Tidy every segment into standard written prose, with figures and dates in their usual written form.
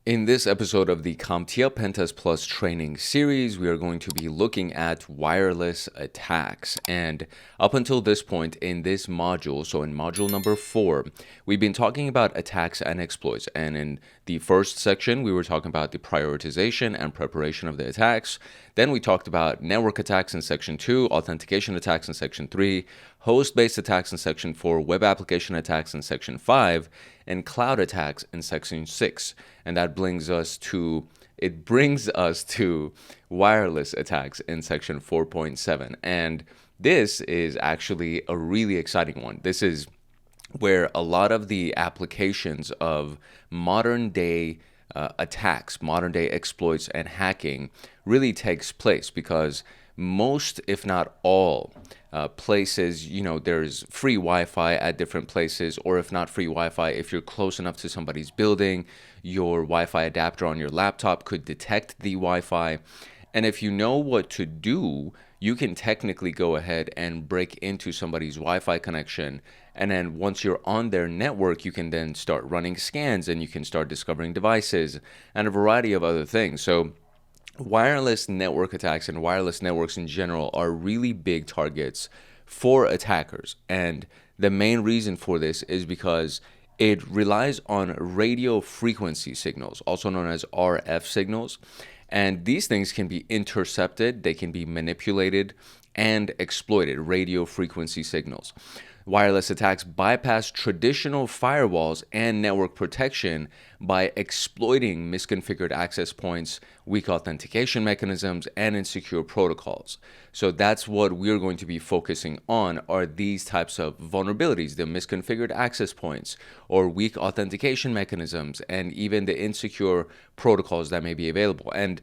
In this episode of the CompTIA PenTest Plus training series, we are going to be looking at wireless attacks. And up until this point in this module, so in module number 4, we've been talking about attacks and exploits. And in the first section, we were talking about the prioritization and preparation of the attacks. Then we talked about network attacks in section 2, authentication attacks in section 3, host-based attacks in section 4, web application attacks in section 5, and cloud attacks in section 6. And that brings us to wireless attacks in section 4.7. And this is actually a really exciting one. This is where a lot of the applications of modern day attacks, modern day exploits and hacking really takes place, because most, if not all, places, there's free Wi-Fi at different places, or if not free Wi-Fi, if you're close enough to somebody's building, your Wi-Fi adapter on your laptop could detect the Wi-Fi. And if you know what to do, you can technically go ahead and break into somebody's Wi-Fi connection. And then once you're on their network, you can then start running scans and you can start discovering devices and a variety of other things. So wireless network attacks and wireless networks in general are really big targets for attackers. And the main reason for this is because it relies on radio frequency signals, also known as RF signals. And these things can be intercepted, they can be manipulated and exploited, radio frequency signals. Wireless attacks bypass traditional firewalls and network protection by exploiting misconfigured access points, weak authentication mechanisms, and insecure protocols. So that's what we're going to be focusing on, are these types of vulnerabilities, the misconfigured access points or weak authentication mechanisms, and even the insecure protocols that may be available. And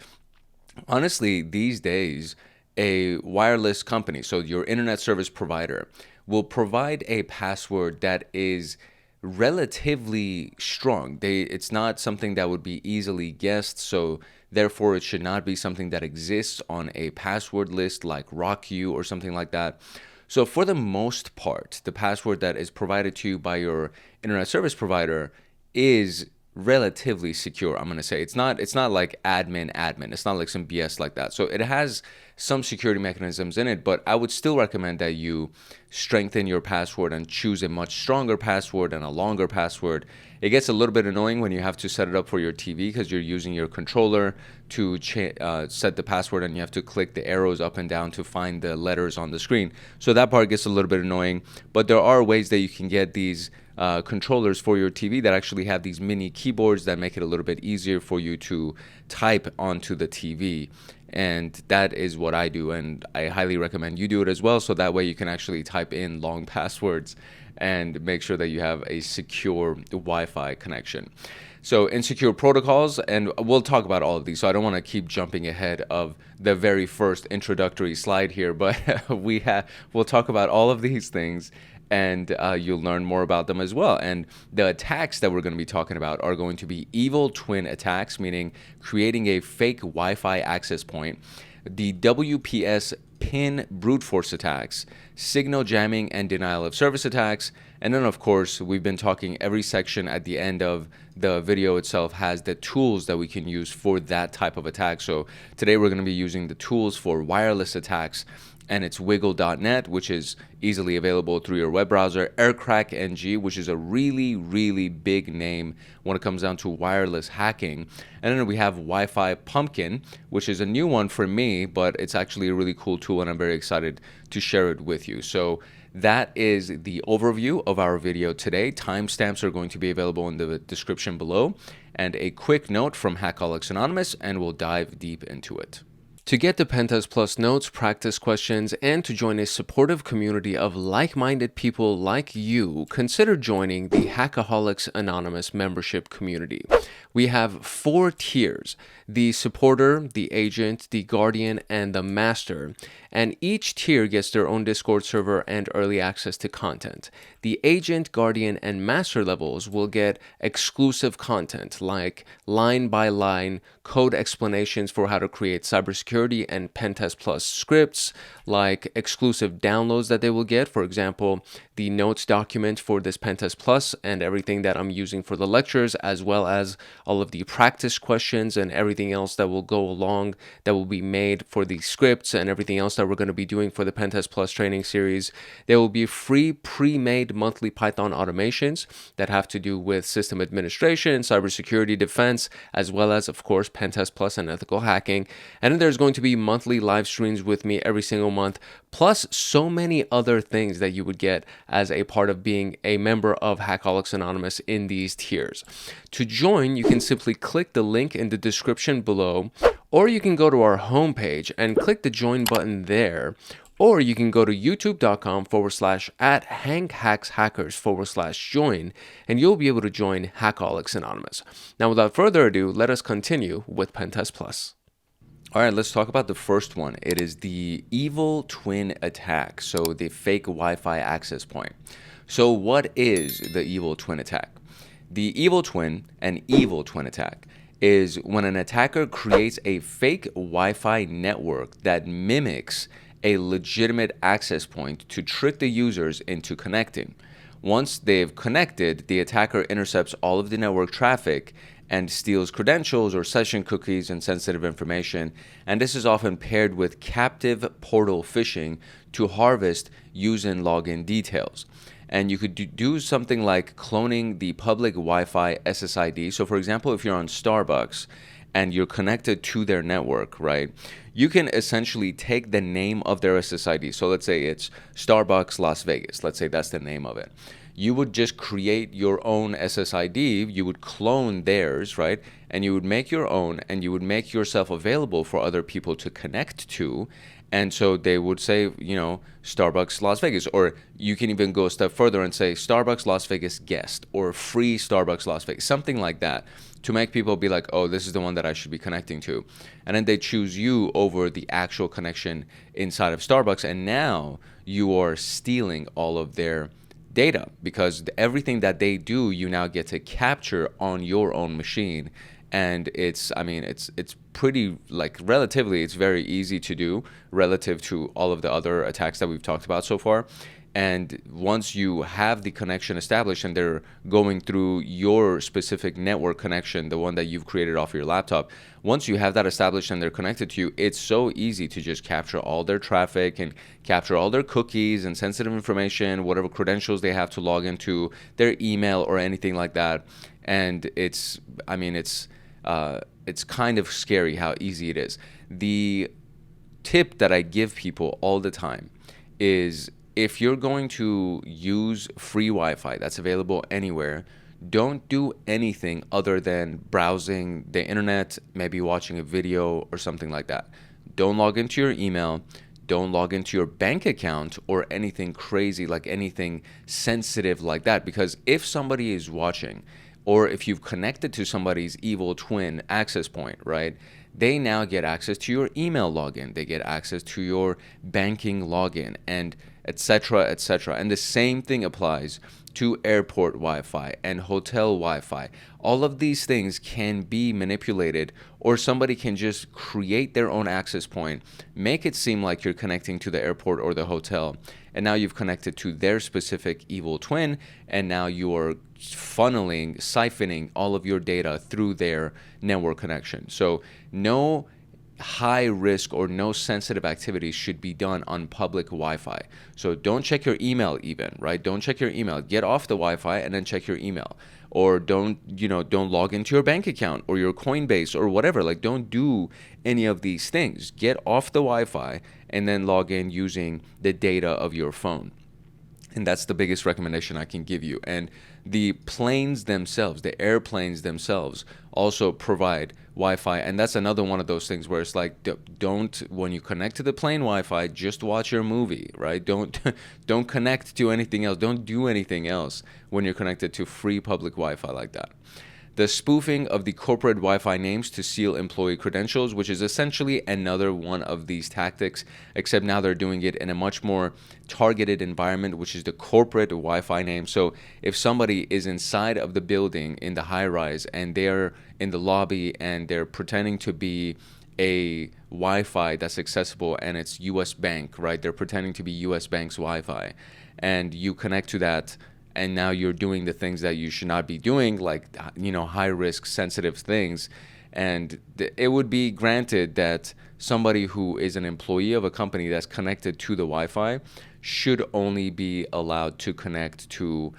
honestly, these days, a wireless company, so your internet service provider, will provide a password that is relatively strong. It's not something that would be easily guessed, so therefore it should not be something that exists on a password list like RockU or something like that. So for the most part, the password that is provided to you by your internet service provider is relatively secure. I'm going to say it's not like admin. It's not like some BS like that. So it has some security mechanisms in it, but I would still recommend that you strengthen your password and choose a much stronger password and a longer password. It gets a little bit annoying when you have to set it up for your TV because you're using your controller to set the password, and you have to click the arrows up and down to find the letters on the screen. So that part gets a little bit annoying, but there are ways that you can get these controllers for your TV that actually have these mini keyboards that make it a little bit easier for you to type onto the TV. And that is what I do, and I highly recommend you do it as well, so that way you can actually type in long passwords and make sure that you have a secure Wi-Fi connection. So insecure protocols, and we'll talk about all of these, so I don't want to keep jumping ahead of the very first introductory slide here, but we'll talk about all of these things, and you'll learn more about them as well. And the attacks that we're going to be talking about are going to be evil twin attacks, meaning creating a fake Wi-Fi access point, the WPS pin brute force attacks, signal jamming and denial of service attacks, and then of course we've been talking, every section at the end of the video itself has the tools that we can use for that type of attack. So today we're going to be using the tools for wireless attacks, and it's wiggle.net, which is easily available through your web browser, aircrackng, which is a really, really big name when it comes down to wireless hacking. And then we have Wi-Fi Pumpkin, which is a new one for me, but it's actually a really cool tool, and I'm very excited to share it with you. So that is the overview of our video today. Timestamps are going to be available in the description below, and a quick note from Hackaholics Anonymous, and we'll dive deep into it. To get the PenTest Plus notes, practice questions, and to join a supportive community of like-minded people like you, consider joining the Hackaholics Anonymous membership community. We have 4 tiers: the supporter, the agent, the guardian, and the master. And each tier gets their own Discord server and early access to content. The agent, guardian, and master levels will get exclusive content like line-by-line code explanations for how to create cybersecurity cybersecurity and PenTest Plus scripts, like exclusive downloads that they will get. For example, the notes document for this PenTest Plus and everything that I'm using for the lectures, as well as all of the practice questions and everything else that will go along that will be made for the scripts and everything else that we're going to be doing for the PenTest Plus training series. There will be free pre-made monthly Python automations that have to do with system administration, cybersecurity defense, as well as, of course, PenTest Plus and ethical hacking. And then there's going to be monthly live streams with me every single month, plus so many other things that you would get as a part of being a member of Hackaholics Anonymous in these tiers. To join, you can simply click the link in the description below, or you can go to our homepage and click the join button there. Or you can go to youtube.com/@hankhackshackers/join, and you'll be able to join Hackaholics Anonymous. Now, without further ado, let us continue with PenTest Plus. All right, let's talk about the first one. It is the evil twin attack, so the fake Wi-Fi access point. So what is the evil twin attack? The evil twin, an evil twin attack, is when an attacker creates a fake Wi-Fi network that mimics a legitimate access point to trick the users into connecting. Once they've connected, the attacker intercepts all of the network traffic and steals credentials or session cookies and sensitive information. And this is often paired with captive portal phishing to harvest use and login details. And you could do something like cloning the public Wi-Fi SSID. So for example, if you're on Starbucks and you're connected to their network, right, you can essentially take the name of their SSID. So let's say it's Starbucks Las Vegas. Let's say that's the name of it. You would just create your own SSID. You would clone theirs, right? And you would make your own, and you would make yourself available for other people to connect to. And so they would say, you know, Starbucks Las Vegas, or you can even go a step further and say Starbucks Las Vegas guest, or free Starbucks Las Vegas, something like that, to make people be like, oh, this is the one that I should be connecting to. And then they choose you over the actual connection inside of Starbucks. And now you are stealing all of their data, because everything that they do, you now get to capture on your own machine. And it's pretty, like, relatively, it's very easy to do relative to all of the other attacks that we've talked about so far. And once you have the connection established and they're going through your specific network connection, the one that you've created off your laptop, once you have that established and they're connected to you, it's so easy to just capture all their traffic and capture all their cookies and sensitive information, whatever credentials they have to log into, their email or anything like that. And it's kind of scary how easy it is. The tip that I give people all the time is, if you're going to use free Wi-Fi that's available anywhere, don't do anything other than browsing the internet, maybe watching a video or something like that. Don't log into your email. Don't log into your bank account or anything crazy, like anything sensitive like that. Because if somebody is watching, or if you've connected to somebody's evil twin access point, right, they now get access to your email login. They get access to your banking login, and etc., etc. And the same thing applies to airport Wi-Fi and hotel Wi-Fi. All of these things can be manipulated, or somebody can just create their own access point, make it seem like you're connecting to the airport or the hotel, and now you've connected to their specific evil twin, and now you are siphoning all of your data through their network connection. So no high risk or no sensitive activities should be done on public Wi-Fi. So don't check your email even, right? Don't check your email. Get off the Wi-Fi and then check your email. Or don't log into your bank account or your Coinbase or whatever. Like, don't do any of these things. Get off the Wi-Fi and then log in using the data of your phone. And that's the biggest recommendation I can give you. And the planes themselves, the airplanes themselves, also provide Wi-Fi. And that's another one of those things where it's like, don't, when you connect to the plane Wi-Fi, just watch your movie, right? Don't connect to anything else. Don't do anything else when you're connected to free public Wi-Fi like that. The spoofing of the corporate Wi-Fi names to steal employee credentials, which is essentially another one of these tactics, except now they're doing it in a much more targeted environment, which is the corporate Wi-Fi name. So if somebody is inside of the building in the high rise and they're in the lobby and they're pretending to be a Wi-Fi that's accessible and it's US Bank, right? They're pretending to be US Bank's Wi-Fi, and you connect to that, and now you're doing the things that you should not be doing, like, high risk sensitive things. And it would be granted that somebody who is an employee of a company that's connected to the Wi-Fi should only be allowed to connect to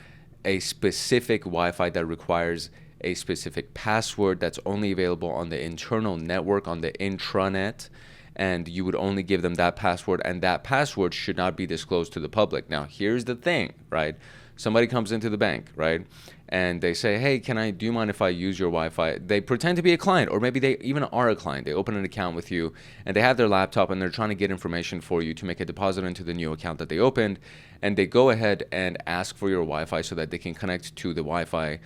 a specific Wi-Fi that requires a specific password that's only available on the internal network, on the intranet, and you would only give them that password, and that password should not be disclosed to the public. Now, here's the thing, right? Somebody comes into the bank, right? And they say, hey, do you mind if I use your Wi-Fi? They pretend to be a client, or maybe they even are a client. They open an account with you, and they have their laptop, and they're trying to get information for you to make a deposit into the new account that they opened. And they go ahead and ask for your Wi-Fi so that they can connect to the Wi-Fi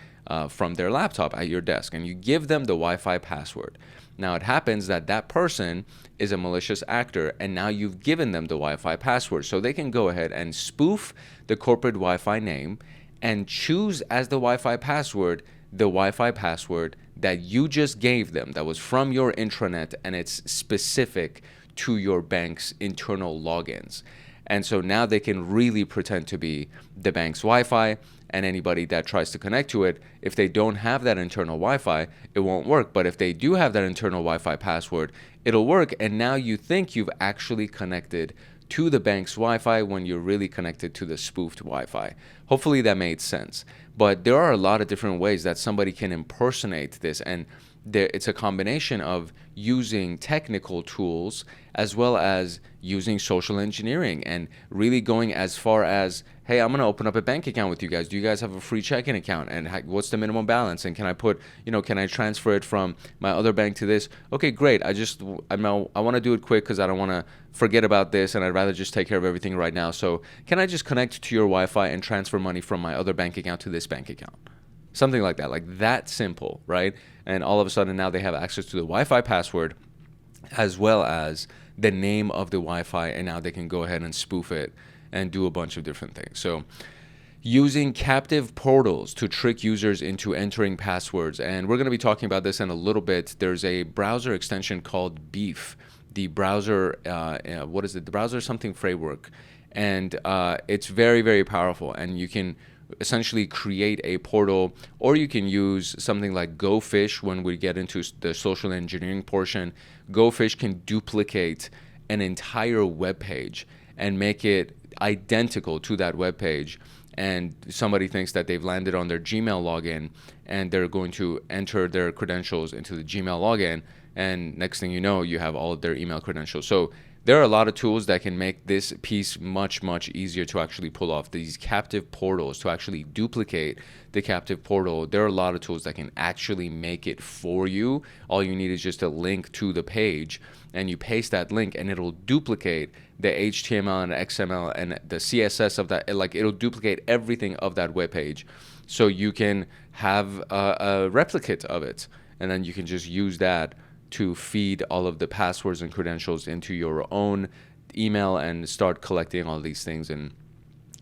from their laptop at your desk. And you give them the Wi-Fi password. Now, it happens that that person is a malicious actor, and now you've given them the Wi-Fi password. So they can go ahead and spoof the corporate Wi-Fi name and choose as the Wi-Fi password the Wi-Fi password that you just gave them, that was from your intranet, and it's specific to your bank's internal logins. And so now they can really pretend to be the bank's Wi-Fi, and anybody that tries to connect to it, if they don't have that internal Wi-Fi, it won't work. But if they do have that internal Wi-Fi password, it'll work. And now you think you've actually connected to the bank's Wi-Fi when you're really connected to the spoofed Wi-Fi. Hopefully that made sense. But there are a lot of different ways that somebody can impersonate this, and it's a combination of using technical tools as well as using social engineering, and really going as far as, hey, I'm going to open up a bank account with you guys. Do you guys have a free checking account? And what's the minimum balance? And can I transfer it from my other bank to this? Okay, great. I want to do it quick because I don't want to forget about this, and I'd rather just take care of everything right now. So can I just connect to your Wi-Fi and transfer money from my other bank account to this bank account? Something like that simple, right? And all of a sudden now they have access to the Wi-Fi password as well as the name of the Wi-Fi, and now they can go ahead and spoof it and do a bunch of different things. So using captive portals to trick users into entering passwords, and we're going to be talking about this in a little bit. There's a browser extension called Beef, the browser, the browser something framework, and it's very, very powerful, and you can essentially create a portal, or you can use something like GoFish. When we get into the social engineering portion, GoFish can duplicate an entire web page and make it identical to that web page. And somebody thinks that they've landed on their Gmail login, and they're going to enter their credentials into the Gmail login, and next thing you know, you have all of their email credentials. So there are a lot of tools that can make this piece much, much easier to actually pull off. These captive portals, to actually duplicate the captive portal, there are a lot of tools that can actually make it for you. All you need is just a link to the page, and you paste that link, and it'll duplicate the HTML and XML and the CSS of that. Like, it'll duplicate everything of that web page, so you can have a replicate of it, and then you can just use that to feed all of the passwords and credentials into your own email and start collecting all these things. And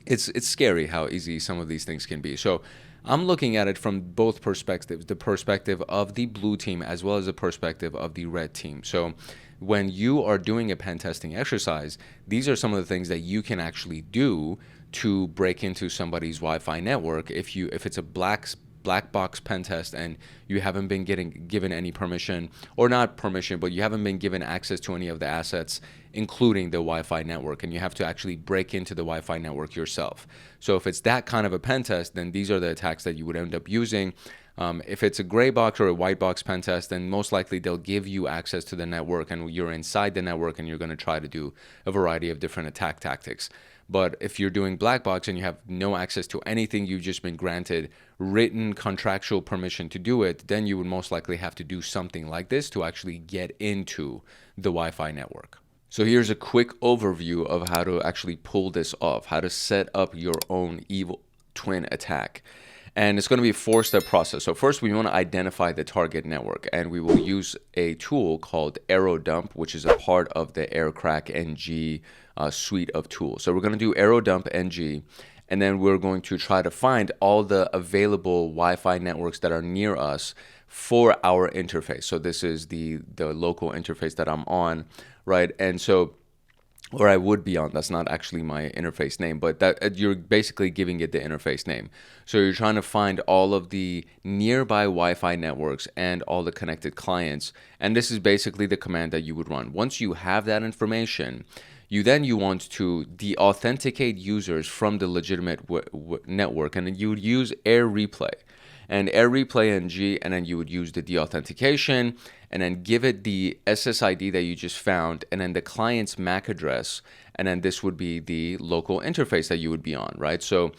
it's scary how easy some of these things can be. So I'm looking at it from both perspectives, the perspective of the blue team as well as the perspective of the red team. So when you are doing a pen testing exercise, these are some of the things that you can actually do to break into somebody's Wi-Fi network. If it's a black box pen test and you haven't been given any permission, or not permission, but you haven't been given access to any of the assets, including the Wi-Fi network, and you have to actually break into the Wi-Fi network yourself. So if it's that kind of a pen test, then these are the attacks that you would end up using. If it's a gray box or a white box pen test, then most likely they'll give you access to the network, and you're inside the network, and you're going to try to do a variety of different attack tactics. But if you're doing black box and you have no access to anything, you've just been granted written contractual permission to do it, then you would most likely have to do something like this to actually get into the Wi-Fi network. So here's a quick overview of how to actually pull this off, how to set up your own evil twin attack. And it's going to be a 4-step process. So first, we want to identify the target network, and we will use a tool called AeroDump, which is a part of the AirCrack NG suite of tools. So we're going to do AeroDump NG, and then we're going to try to find all the available Wi-Fi networks that are near us for our interface. So this is the local interface that I'm on, right? And so, or I would be on, that's not actually my interface name, but that you're basically giving it the interface name. So you're trying to find all of the nearby Wi-Fi networks and all the connected clients. And this is basically the command that you would run. Once you have that information, you want to deauthenticate users from the legitimate network, and then you would use air replay. And air replay ng, and then you would use the deauthentication, and then give it the SSID that you just found, and then the client's MAC address, and then this would be the local interface that you would be on, right? So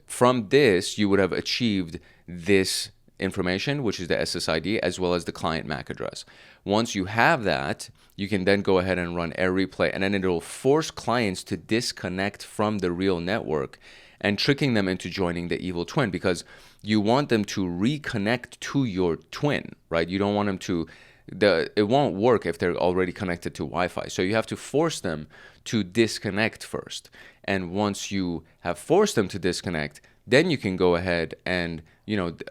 from this, you would have achieved this information, which is the SSID, as well as the client MAC address. Once you have that, you can then go ahead and run air replay, and then it will force clients to disconnect from the real network and tricking them into joining the evil twin, because you want them to reconnect to your twin, right? You don't want them to, it won't work if they're already connected to Wi-Fi. So you have to force them to disconnect first. And once you have forced them to disconnect, then you can go ahead and,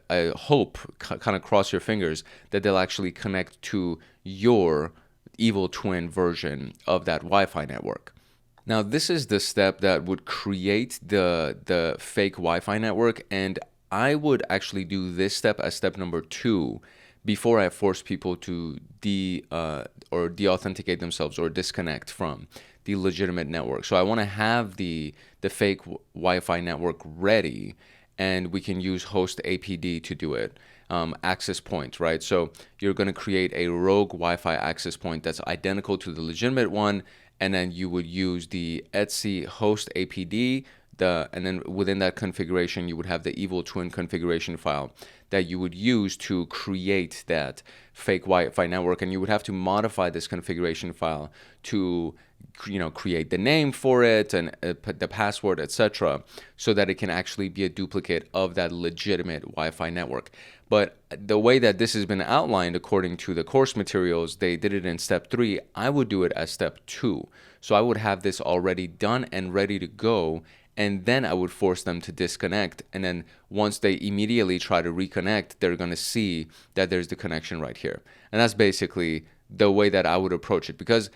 I hope, kind of cross your fingers that they'll actually connect to your evil twin version of that Wi-Fi network. Now, this is the step that would create the fake Wi-Fi network, and I would actually do this step as step number 2 before I force people to deauthenticate themselves or disconnect from the legitimate network. So I want to have the fake Wi-Fi network ready, and we can use host APD to do it. Access point, right? So you're going to create a rogue Wi-Fi access point that's identical to the legitimate one, and then you would use the etc host APD, and then within that configuration, you would have the evil twin configuration file that you would use to create that fake Wi-Fi network. And you would have to modify this configuration file to, create the name for it and the password, etc., so that it can actually be a duplicate of that legitimate Wi-Fi network. But the way that this has been outlined according to the course materials, they did it in step 3. I would do it as step 2. So I would have this already done and ready to go, and then I would force them to disconnect. And then once they immediately try to reconnect, they're going to see that there's the connection right here. And that's basically the way that I would approach it. Because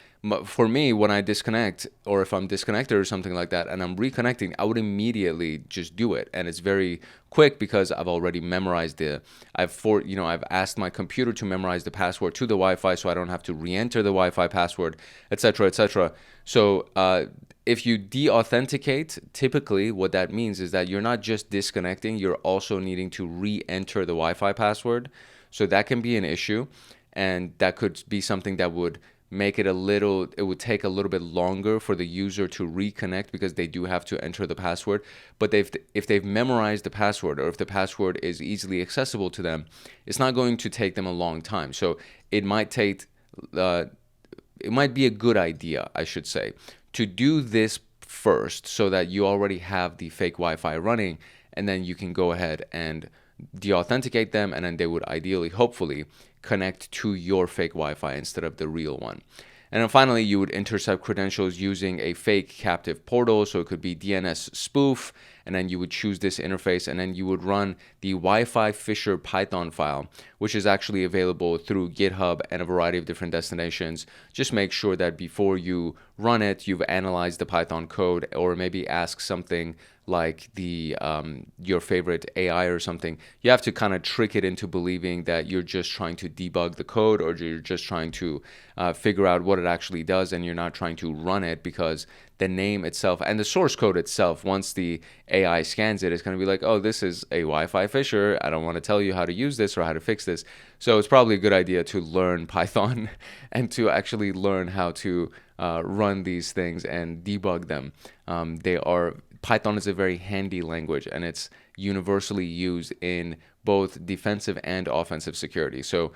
for me, when I disconnect, or if I'm disconnected or something like that, and I'm reconnecting, I would immediately just do it. And it's very quick because I've already memorized I've asked my computer to memorize the password to the Wi-Fi, so I don't have to re-enter the Wi-Fi password, etc., etc. So if you deauthenticate, typically what that means is that you're not just disconnecting, you're also needing to re-enter the Wi-Fi password. So that can be an issue, and that could be something that would make it would take a little bit longer for the user to reconnect because they do have to enter the password. But if they've memorized the password, or if the password is easily accessible to them, it's not going to take them a long time. So it might be a good idea, I should say, to do this first so that you already have the fake Wi-Fi running, and then you can go ahead and deauthenticate them, and then they would ideally, hopefully, connect to your fake Wi-Fi instead of the real one. And then finally, you would intercept credentials using a fake captive portal. So it could be DNS spoof, and then you would choose this interface, and then you would run the Wi-Fi Fisher Python file, which is actually available through GitHub and a variety of different destinations. Just make sure that before you run it, you've analyzed the Python code, or maybe ask something like your favorite AI or something. You have to kind of trick it into believing that you're just trying to debug the code, or you're just trying to figure out what it actually does, and you're not trying to run it, because the name itself and the source code itself, once the AI scans it, it's going to be like, oh, this is a Wi-Fi Fisher. I don't want to tell you how to use this or how to fix this. So it's probably a good idea to learn Python and to actually learn how to run these things and debug them. Python is a very handy language, and it's universally used in both defensive and offensive security. So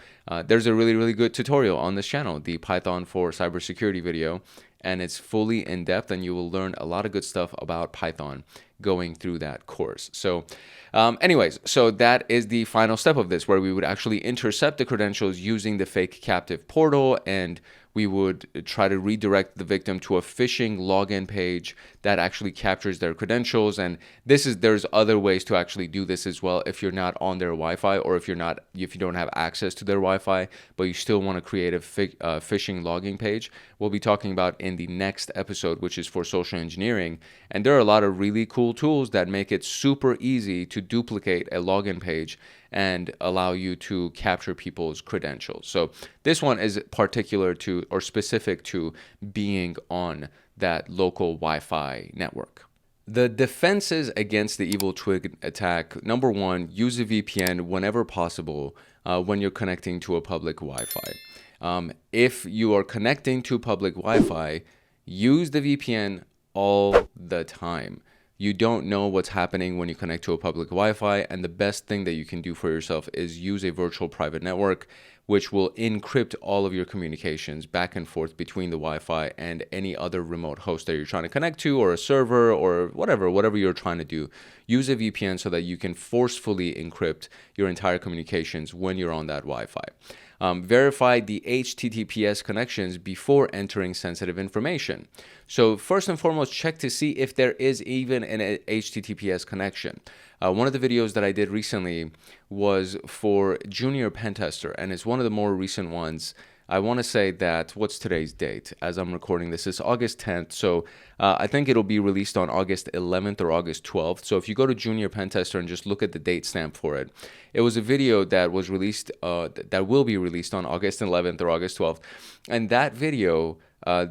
there's a really, really good tutorial on this channel, the Python for Cybersecurity video, and it's fully in-depth, and you will learn a lot of good stuff about Python going through that course. So anyways, so that is the final step of this, where we would actually intercept the credentials using the fake captive portal, and we would try to redirect the victim to a phishing login page that actually captures their credentials. And there's other ways to actually do this as well if you're not on their Wi-Fi, or if you don't have access to their Wi-Fi, but you still want to create a phishing logging page. We'll be talking about in the next episode, which is for social engineering. And there are a lot of really cool tools that make it super easy to duplicate a login page and allow you to capture people's credentials. So this one is particular to or specific to being on that local Wi-Fi network. The defenses against the evil twig attack: number one, use a VPN whenever possible when you're connecting to a public Wi-Fi. If you are connecting to public Wi-Fi, use the VPN all the time. You don't know what's happening when you connect to a public Wi-Fi, and the best thing that you can do for yourself is use a virtual private network, which will encrypt all of your communications back and forth between the Wi-Fi and any other remote host that you're trying to connect to, or a server, or whatever you're trying to do. Use a VPN so that you can forcefully encrypt your entire communications when you're on that Wi-Fi. Verify the HTTPS connections before entering sensitive information. So first and foremost, check to see if there is even an HTTPS connection. One of the videos that I did recently was for Junior Pentester, and it's one of the more recent ones. I want to say that, what's today's date? As I'm recording this, it's August 10th. So I think it'll be released on August 11th or August 12th. So if you go to Junior Pentester and just look at the date stamp for it, it was a video that was released, that will be released on August 11th or August 12th. And that video,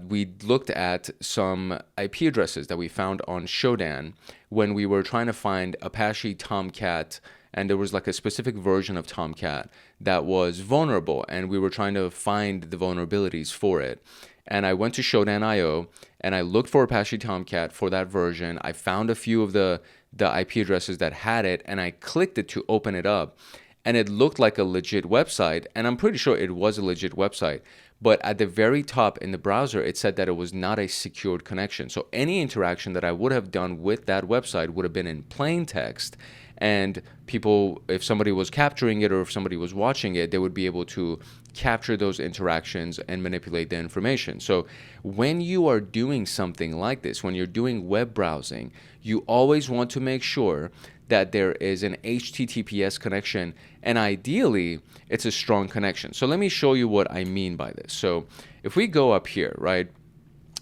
we looked at some IP addresses that we found on Shodan when we were trying to find Apache Tomcat, and there was like a specific version of Tomcat that was vulnerable, and we were trying to find the vulnerabilities for it. And I went to Shodan.io and I looked for Apache Tomcat for that version. I found a few of the IP addresses that had it, and I clicked it to open it up, and it looked like a legit website, and I'm pretty sure it was a legit website. But at the very top in the browser, it said that it was not a secured connection. So any interaction that I would have done with that website would have been in plain text. And people, if somebody was capturing it or if somebody was watching it, they would be able to capture those interactions and manipulate the information. So when you are doing something like this, when you're doing web browsing, you always want to make sure that there is an HTTPS connection, and ideally it's a strong connection. So let me show you what I mean by this. So if we go up here, right,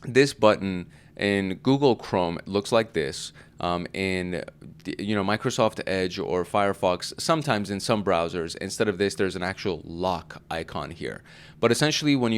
this button in Google Chrome looks like this. In Microsoft Edge or Firefox, sometimes in some browsers, instead of this, there's an actual lock icon here. But essentially, when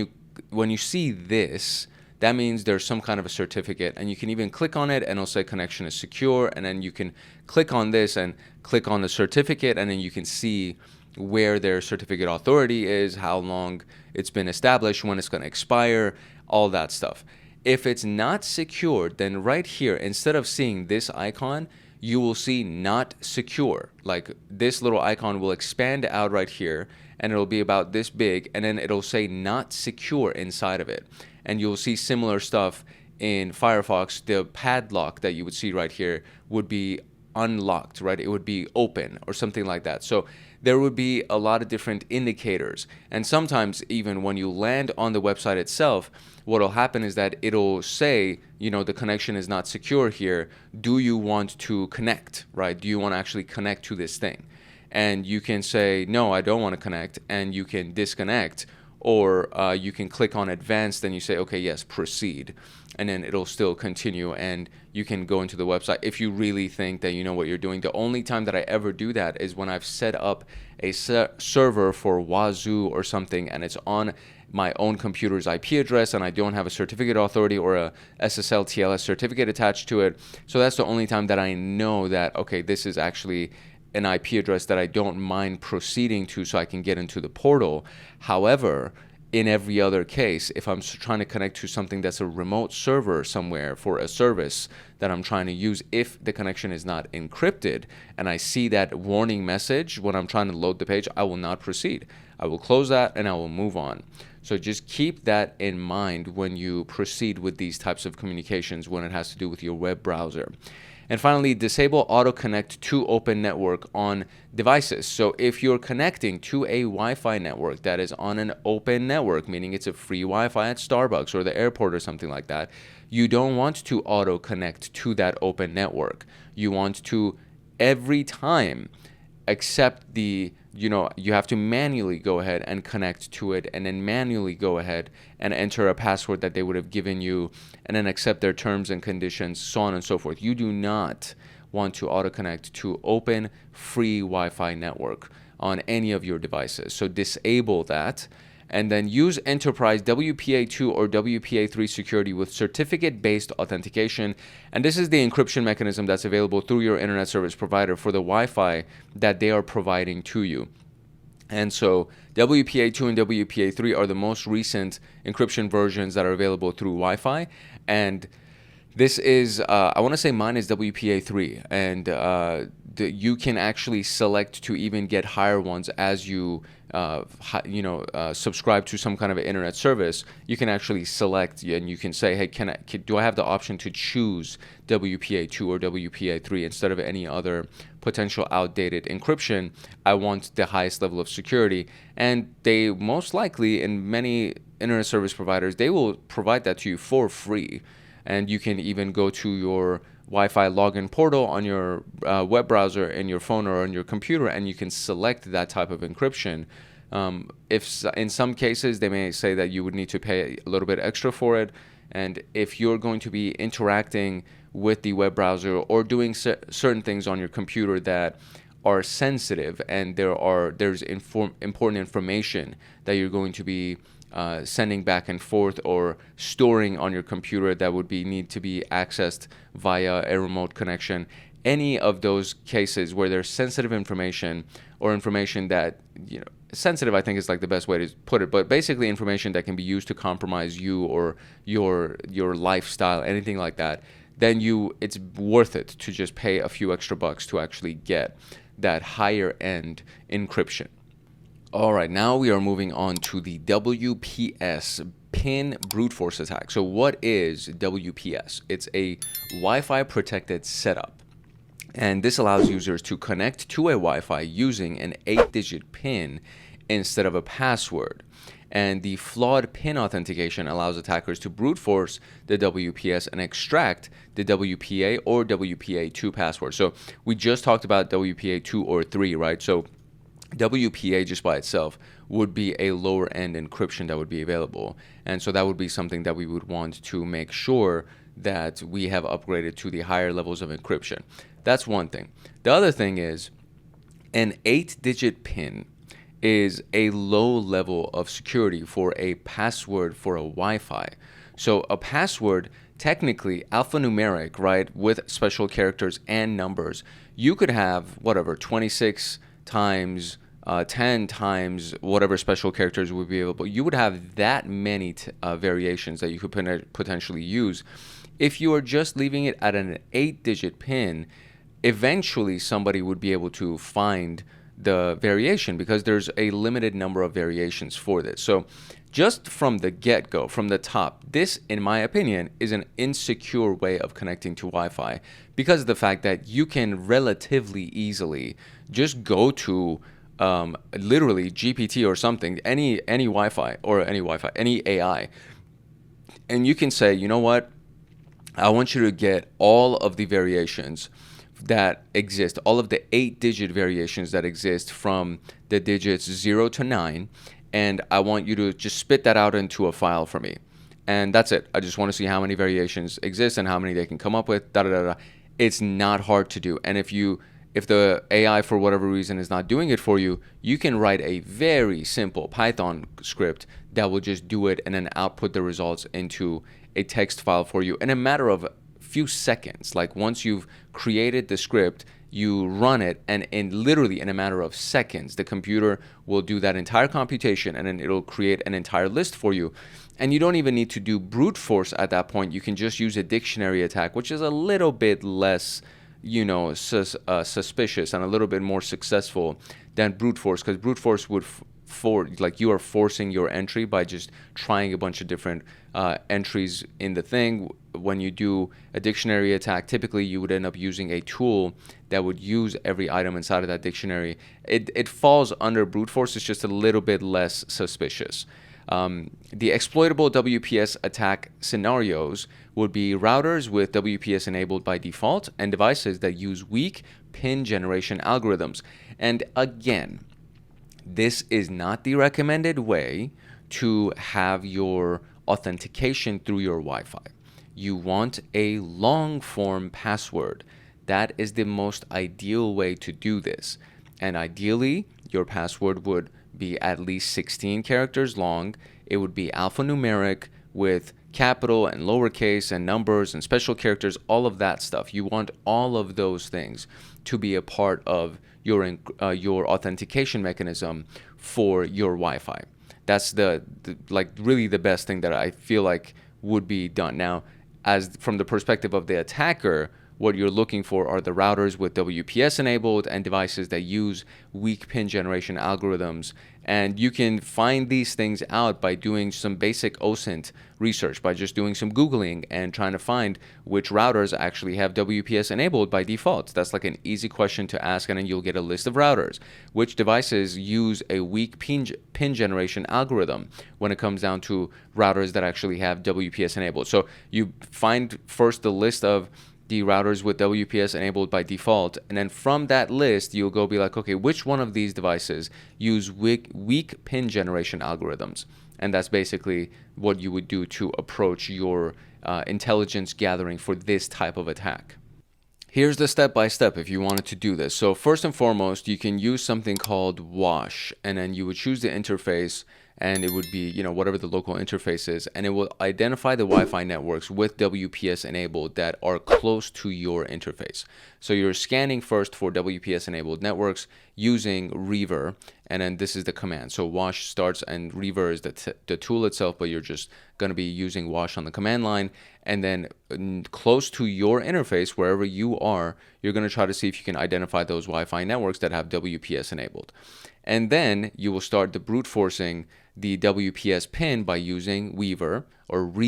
you see this, that means there's some kind of a certificate, and you can even click on it and it'll say connection is secure, and then you can click on this and click on the certificate, and then you can see where their certificate authority is, how long it's been established, when it's going to expire, all that stuff. If it's not secured, then right here, instead of seeing this icon, you will see not secure. Like this little icon will expand out right here, and it'll be about this big, and then it'll say not secure inside of it. And you'll see similar stuff in Firefox. The padlock that you would see right here would be unlocked, right? It would be open or something like that. So there would be a lot of different indicators. And sometimes even when you land on the website itself, what will happen is that it'll say, the connection is not secure here. Do you want to connect, right? Do you want to actually connect to this thing? And you can say, no, I don't want to connect, and you can disconnect. Or you can click on advanced and you say, okay, yes, proceed. And then it'll still continue, and you can go into the website if you really think that you know what you're doing. The only time that I ever do that is when I've set up a server for Wazoo or something, and it's on my own computer's IP address, and I don't have a certificate authority or a SSL TLS certificate attached to it. So that's the only time that I know that, okay, this is actually an IP address that I don't mind proceeding to so I can get into the portal. However, in every other case, if I'm trying to connect to something that's a remote server somewhere for a service that I'm trying to use, if the connection is not encrypted and I see that warning message when I'm trying to load the page, I will not proceed. I will close that and I will move on. So just keep that in mind when you proceed with these types of communications when it has to do with your web browser. And finally, disable auto connect to open network on devices. So if you're connecting to a Wi-Fi network that is on an open network, meaning it's a free Wi-Fi at Starbucks or the airport or something like that, you don't want to auto connect to that open network. You want to every time accept you have to manually go ahead and connect to it, and then manually go ahead and enter a password that they would have given you, and then accept their terms and conditions, so on and so forth. You do not want to auto connect to open free Wi-Fi network on any of your devices. So disable that, and then use enterprise WPA2 or WPA3 security with certificate-based authentication. And this is the encryption mechanism that's available through your internet service provider for the Wi-Fi that they are providing to you. And so WPA2 and WPA3 are the most recent encryption versions that are available through Wi-Fi. And this is, I want to say mine is WPA3, and you can actually select to even get higher ones as you subscribe to some kind of an internet service. You can actually select, and you can say, hey, do I have the option to choose WPA2 or WPA3 instead of any other potential outdated encryption? I want the highest level of security. And they most likely, in many internet service providers, they will provide that to you for free. And you can even go to your Wi-Fi login portal on your web browser in your phone or on your computer, and you can select that type of encryption. If in some cases they may say that you would need to pay a little bit extra for it, and if you're going to be interacting with the web browser or doing certain things on your computer that are sensitive, and there's important information that you're going to be sending back and forth or storing on your computer that would need to be accessed via a remote connection. Any of those cases where there's sensitive information or information that, sensitive I think is like the best way to put it, but basically information that can be used to compromise you or your lifestyle, anything like that, then it's worth it to just pay a few extra bucks to actually get that higher end encryption. All right, now we are moving on to the WPS PIN brute force attack. So what is WPS? It's a Wi-Fi protected setup. And this allows users to connect to a Wi-Fi using an 8-digit PIN instead of a password. And the flawed PIN authentication allows attackers to brute force the WPS and extract the WPA or WPA2 password. So we just talked about WPA2 or 3, right? So WPA just by itself would be a lower end encryption that would be available. And so that would be something that we would want to make sure that we have upgraded to the higher levels of encryption. That's one thing. The other thing is an 8-digit PIN is a low level of security for a password for a Wi-Fi. So a password, technically alphanumeric, right, with special characters and numbers, you could have 26 times 10 times whatever special characters would be available. You would have that many variations that you could potentially use. If you are just leaving it at an 8-digit PIN, eventually somebody would be able to find the variation because there's a limited number of variations for this. So just from the get-go, from the top, this, in my opinion, is an insecure way of connecting to Wi-Fi because of the fact that you can relatively easily just go to literally GPT or something, any Wi-Fi or any AI, and you can say, you know what, I want you to get all of the variations that exist, all of the 8-digit variations that exist from the digits 0 to 9, and I want you to just spit that out into a file for me. And that's it. I just want to see how many variations exist and how many they can come up with, It's not hard to do. And if the AI, for whatever reason, is not doing it for you, you can write a very simple Python script that will just do it and then output the results into a text file for you in a matter of few seconds. Like once you've created the script, you run it, and literally in a matter of seconds, the computer will do that entire computation, and then it'll create an entire list for you. And you don't even need to do brute force at that point. You can just use a dictionary attack, which is a little bit less suspicious and a little bit more successful than brute force, because brute force would you are forcing your entry by just trying a bunch of different entries in the thing, when you do a dictionary attack, typically you would end up using a tool that would use every item inside of that dictionary. It falls under brute force. It's just a little bit less suspicious. The exploitable WPS attack scenarios would be routers with WPS enabled by default and devices that use weak PIN generation algorithms. And again, this is not the recommended way to have your authentication through your Wi-Fi. You want a long form password. That is the most ideal way to do this. And ideally, your password would be at least 16 characters long. It would be alphanumeric with capital and lowercase and numbers and special characters, all of that stuff. You want all of those things to be a part of your authentication mechanism for your Wi-Fi. That's the like really the best thing that I feel like would be done. Now, as from the perspective of the attacker, what you're looking for are the routers with WPS enabled and devices that use weak PIN generation algorithms. And you can find these things out by doing some basic OSINT research, by just doing some Googling and trying to find which routers actually have WPS enabled by default. That's like an easy question to ask, and then you'll get a list of routers. Which devices use a weak PIN generation algorithm when it comes down to routers that actually have WPS enabled? So you find first the list of the routers with WPS enabled by default, and then from that list you'll go be like, okay, which one of these devices use weak PIN generation algorithms? And that's basically what you would do to approach your intelligence gathering for this type of attack. Here's the step-by-step if you wanted to do this. So first and foremost, you can use something called WASH, and then you would choose the interface, and it would be, whatever the local interface is, and it will identify the Wi-Fi networks with WPS enabled that are close to your interface. So you're scanning first for WPS enabled networks using Reaver, and then this is the command. So WASH starts, and Reaver is the tool itself, but you're just going to be using WASH on the command line, and then close to your interface, wherever you are, you're going to try to see if you can identify those Wi-Fi networks that have WPS enabled. And then you will start the brute forcing the WPS pin by using Reaver on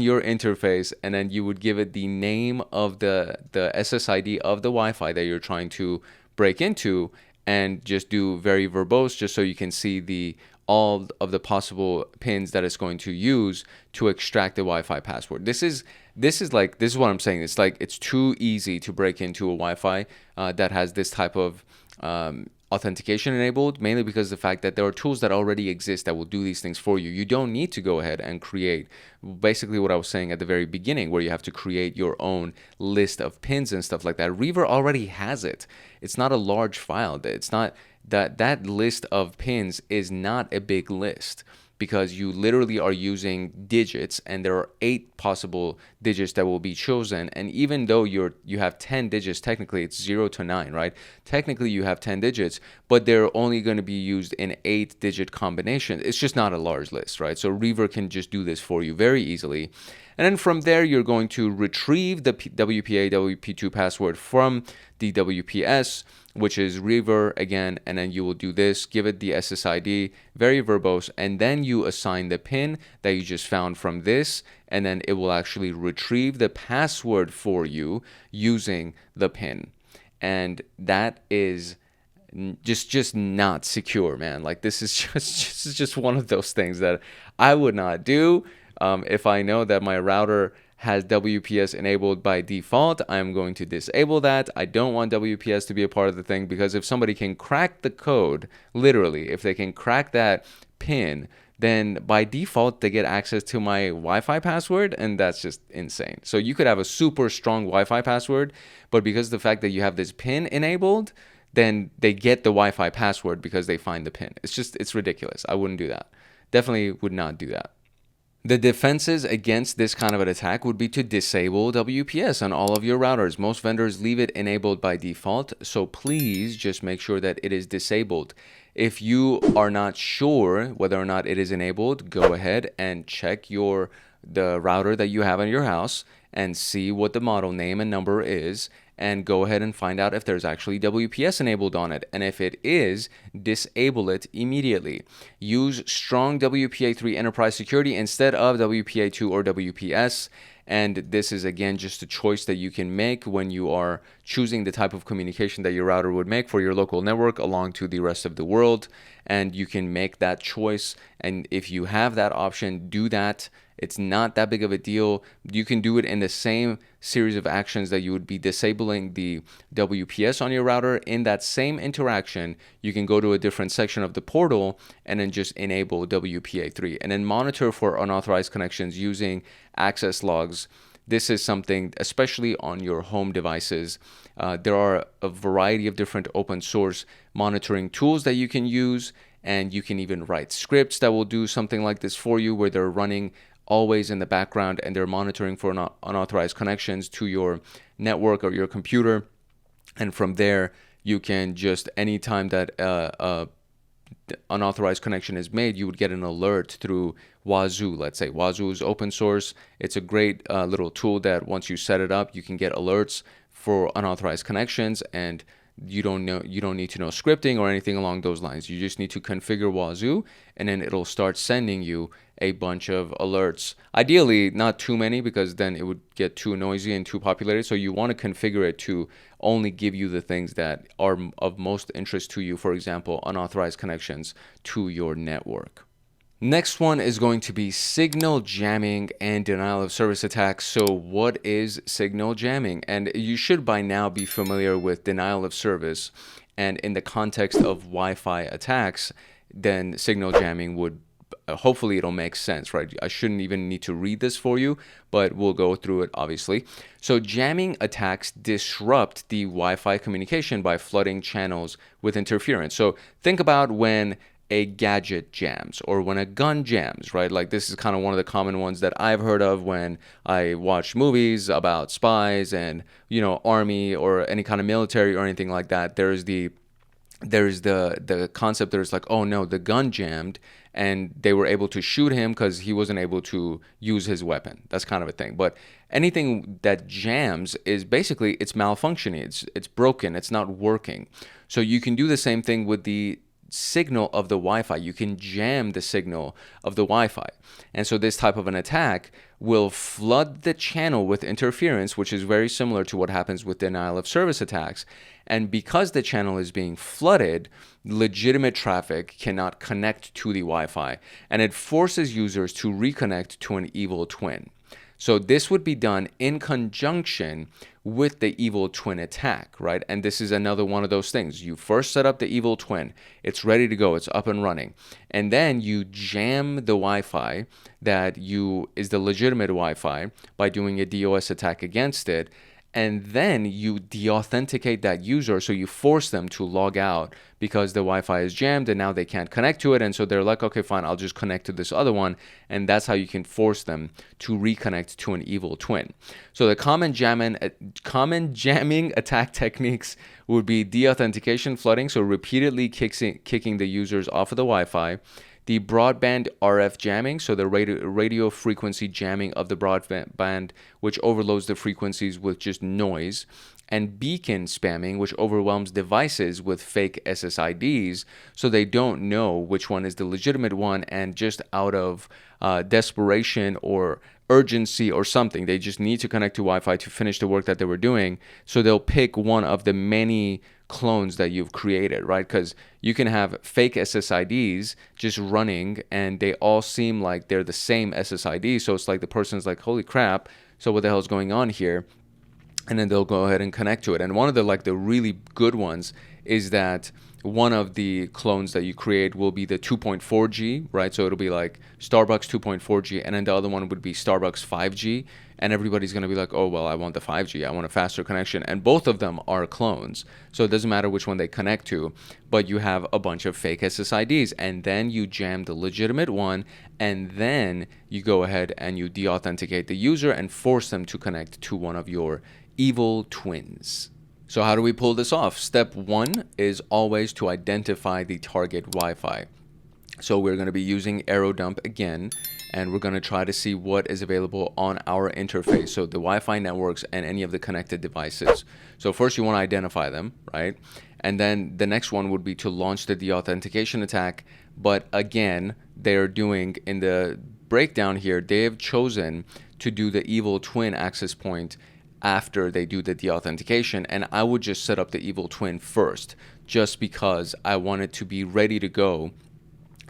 your interface, and then you would give it the name of the SSID of the Wi-Fi that you're trying to break into, and just do very verbose, just so you can see all of the possible pins that it's going to use to extract the Wi-Fi password. This is what I'm saying. It's like it's too easy to break into a Wi-Fi that has this type of authentication enabled, mainly because of the fact that there are tools that already exist that will do these things for you. You don't need to go ahead and create basically what I was saying at the very beginning, where you have to create your own list of pins and stuff like that. Reaver already has it. It's not a large file. It's not that list of pins is not a big list, because you literally are using digits, and there are 8 possible digits that will be chosen. And even though you have 10 digits, technically it's 0 to 9, right? Technically you have 10 digits, but they're only going to be used in 8-digit combinations. It's just not a large list, right? So Reaver can just do this for you very easily. And then from there, you're going to retrieve the WPA, WP2 password from the WPS, which is Reaver again, and then you will do this, give it the SSID, very verbose, and then you assign the pin that you just found from this, and then it will actually retrieve the password for you using the pin. And that is just not secure, man. Like, this is just one of those things that I would not do. If I know that my router has WPS enabled by default, I'm going to disable that. I don't want WPS to be a part of the thing, because if somebody can crack the code, literally, if they can crack that pin, then by default they get access to my Wi-Fi password, and that's just insane. So you could have a super strong Wi-Fi password, but because of the fact that you have this pin enabled, then they get the Wi-Fi password because they find the pin. It's ridiculous. I wouldn't do that. Definitely would not do that. The defenses against this kind of an attack would be to disable WPS on all of your routers. Most vendors leave it enabled by default, so please just make sure that it is disabled. If you are not sure whether or not it is enabled, go ahead and check the router that you have in your house and see what the model name and number is, and go ahead and find out if there's actually WPS enabled on it. And if it is, disable it immediately. Use strong WPA3 enterprise security instead of WPA2 or WPS. And this is, again, just a choice that you can make when you are choosing the type of communication that your router would make for your local network along to the rest of the world. And you can make that choice. And if you have that option, do that. It's not that big of a deal. You can do it in the same series of actions that you would be disabling the WPS on your router. In that same interaction, you can go to a different section of the portal and then just enable WPA3 and then monitor for unauthorized connections using access logs. This is something, especially on your home devices. There are a variety of different open source monitoring tools that you can use, and you can even write scripts that will do something like this for you, where they're running always in the background and they're monitoring for unauthorized connections to your network or your computer. And from there, you can just, anytime that unauthorized connection is made, you would get an alert through Wazoo. Let's say Wazoo is open source. It's a great little tool that once you set it up, you can get alerts for unauthorized connections, and you don't need to know scripting or anything along those lines. You just need to configure Wazoo, and then it'll start sending you a bunch of alerts. Ideally, not too many, because then it would get too noisy and too populated. So you want to configure it to only give you the things that are of most interest to you. For example, unauthorized connections to your network. Next one is going to be signal jamming and denial of service attacks. So what is signal jamming? And you should by now be familiar with denial of service. And in the context of Wi-Fi attacks, then signal jamming would, hopefully it'll make sense, right? I shouldn't even need to read this for you, but we'll go through it, obviously. So jamming attacks disrupt the Wi-Fi communication by flooding channels with interference. So think about when a gadget jams or when a gun jams, right? Like, this is kind of one of the common ones that I've heard of when I watch movies about spies and, army or any kind of military or anything like that. There's the concept, there's like, oh no, the gun jammed and they were able to shoot him because he wasn't able to use his weapon. That's kind of a thing. But anything that jams is basically, it's malfunctioning, it's broken, it's not working. So you can do the same thing with the signal of the Wi-Fi. You can jam the signal of the Wi-Fi. And so this type of an attack will flood the channel with interference, which is very similar to what happens with denial of service attacks. And because the channel is being flooded, legitimate traffic cannot connect to the Wi-Fi, and it forces users to reconnect to an evil twin. So this would be done in conjunction with the evil twin attack, right? And this is another one of those things. You first set up the evil twin. It's ready to go. It's up and running. And then you jam the Wi-Fi that is the legitimate Wi-Fi by doing a DOS attack against it. And then you deauthenticate that user, so you force them to log out because the Wi-Fi is jammed and now they can't connect to it. And so they're like, okay, fine, I'll just connect to this other one. And that's how you can force them to reconnect to an evil twin. So the common jamming attack techniques would be deauthentication flooding, so repeatedly kicking the users off of the Wi-Fi. The broadband RF jamming, so the radio frequency jamming of the broadband, which overloads the frequencies with just noise. And beacon spamming, which overwhelms devices with fake SSIDs, so they don't know which one is the legitimate one, and just out of desperation or urgency or something, they just need to connect to Wi-Fi to finish the work that they were doing. So they'll pick one of the many clones that you've created, right? Because you can have fake SSIDs just running and they all seem like they're the same SSID. So it's like the person's like, holy crap, so what the hell is going on here? And then they'll go ahead and connect to it. And one of the really good ones is that one of the clones that you create will be the 2.4G, right? So it'll be like Starbucks 2.4G, and then the other one would be Starbucks 5G. And everybody's going to be like, oh, well, I want the 5G. I want a faster connection. And both of them are clones. So it doesn't matter which one they connect to, but you have a bunch of fake SSIDs. And then you jam the legitimate one, and then you go ahead and you deauthenticate the user and force them to connect to one of your evil twins. So how do we pull this off? Step one is always to identify the target Wi-Fi. So we're going to be using AeroDump again, and we're going to try to see what is available on our interface, so the Wi-Fi networks and any of the connected devices. So first you want to identify them, right? And then the next one would be to launch the deauthentication attack. But again, they're doing, in the breakdown here, they have chosen to do the evil twin access point after they do the deauthentication, and I would just set up the evil twin first, just because I want it to be ready to go.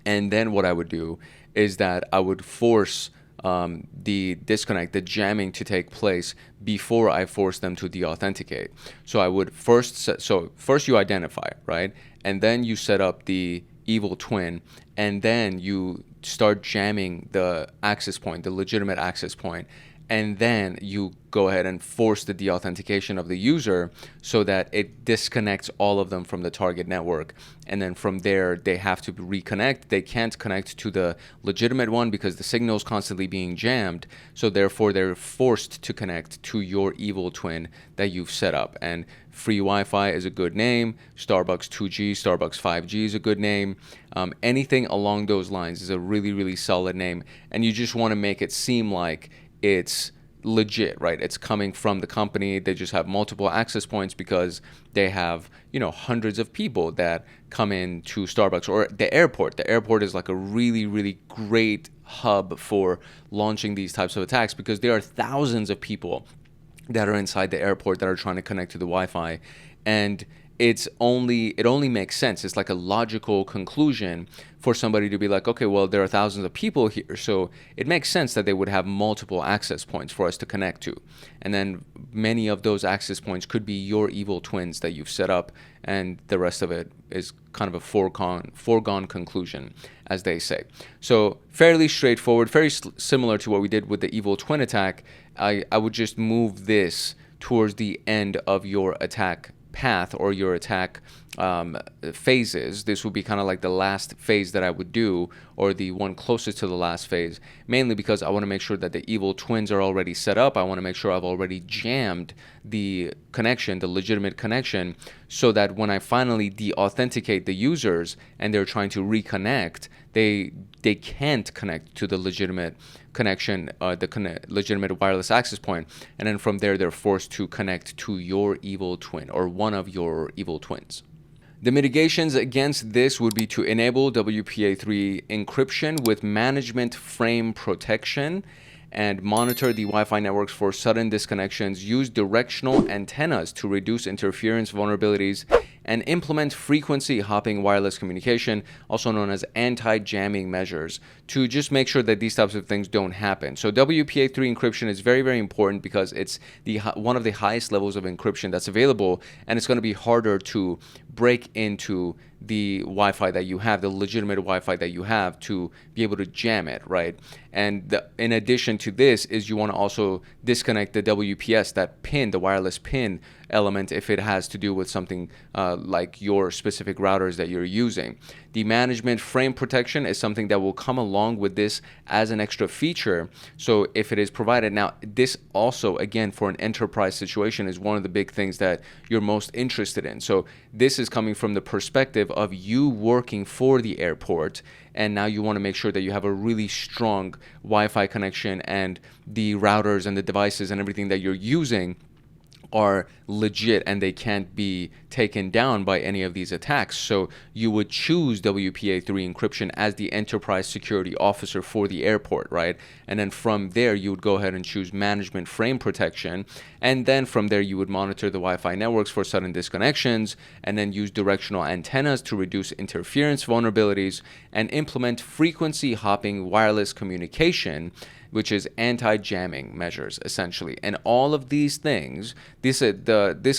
And then what I would do is that I would force the disconnect, the jamming, to take place before I force them to deauthenticate. So I would first you identify, right? And then you set up the evil twin, and then you start jamming the access point, the legitimate access point, and then you go ahead and force the deauthentication of the user so that it disconnects all of them from the target network. And then from there, they have to reconnect. They can't connect to the legitimate one because the signal is constantly being jammed. So therefore, they're forced to connect to your evil twin that you've set up. And free Wi-Fi is a good name. Starbucks 2G, Starbucks 5G is a good name. Anything along those lines is a really, really solid name. And you just want to make it seem like it's legit, right? It's coming from the company. They just have multiple access points because they have, hundreds of people that come in to Starbucks or the airport. The airport is like a really, really great hub for launching these types of attacks because there are thousands of people that are inside the airport that are trying to connect to the Wi-Fi. And it only makes sense. It's like a logical conclusion for somebody to be like, okay, well, there are thousands of people here, so it makes sense that they would have multiple access points for us to connect to. And then many of those access points could be your evil twins that you've set up, and the rest of it is kind of a foregone conclusion, as they say. So fairly straightforward, very similar to what we did with the evil twin attack. I would just move this towards the end of your attack path or your attack phases. This would be kind of like the last phase that I would do, or the one closest to the last phase, mainly because I want to make sure that the evil twins are already set up. I want to make sure I've already jammed the connection, the legitimate connection, so that when I finally deauthenticate the users and they're trying to reconnect, they can't connect to the legitimate connection, legitimate wireless access point, and then from there they're forced to connect to your evil twin or one of your evil twins. The mitigations against this would be to enable WPA3 encryption with management frame protection and monitor the Wi-Fi networks for sudden disconnections, use directional antennas to reduce interference vulnerabilities, and implement frequency hopping wireless communication, also known as anti-jamming measures, to just make sure that these types of things don't happen. So WPA3 encryption is very, very important because it's one of the highest levels of encryption that's available, and it's going to be harder to break into the Wi-Fi that you have, the legitimate Wi-Fi that you have, to be able to jam it, right? And in addition to this is you want to also disconnect the WPS, that pin, the wireless pin element, if it has to do with something like your specific routers that you're using. The management frame protection is something that will come along with this as an extra feature. So if it is provided, now this also, again, for an enterprise situation is one of the big things that you're most interested in. So this is coming from the perspective of you working for the airport, and now you want to make sure that you have a really strong Wi-Fi connection and the routers and the devices and everything that you're using are legit and they can't be taken down by any of these attacks. So you would choose WPA3 encryption as the enterprise security officer for the airport, right? And then from there, you would go ahead and choose management frame protection. And then from there, you would monitor the Wi-Fi networks for sudden disconnections, and then use directional antennas to reduce interference vulnerabilities, and implement frequency hopping wireless communication, which is anti-jamming measures, essentially. And all of these things, this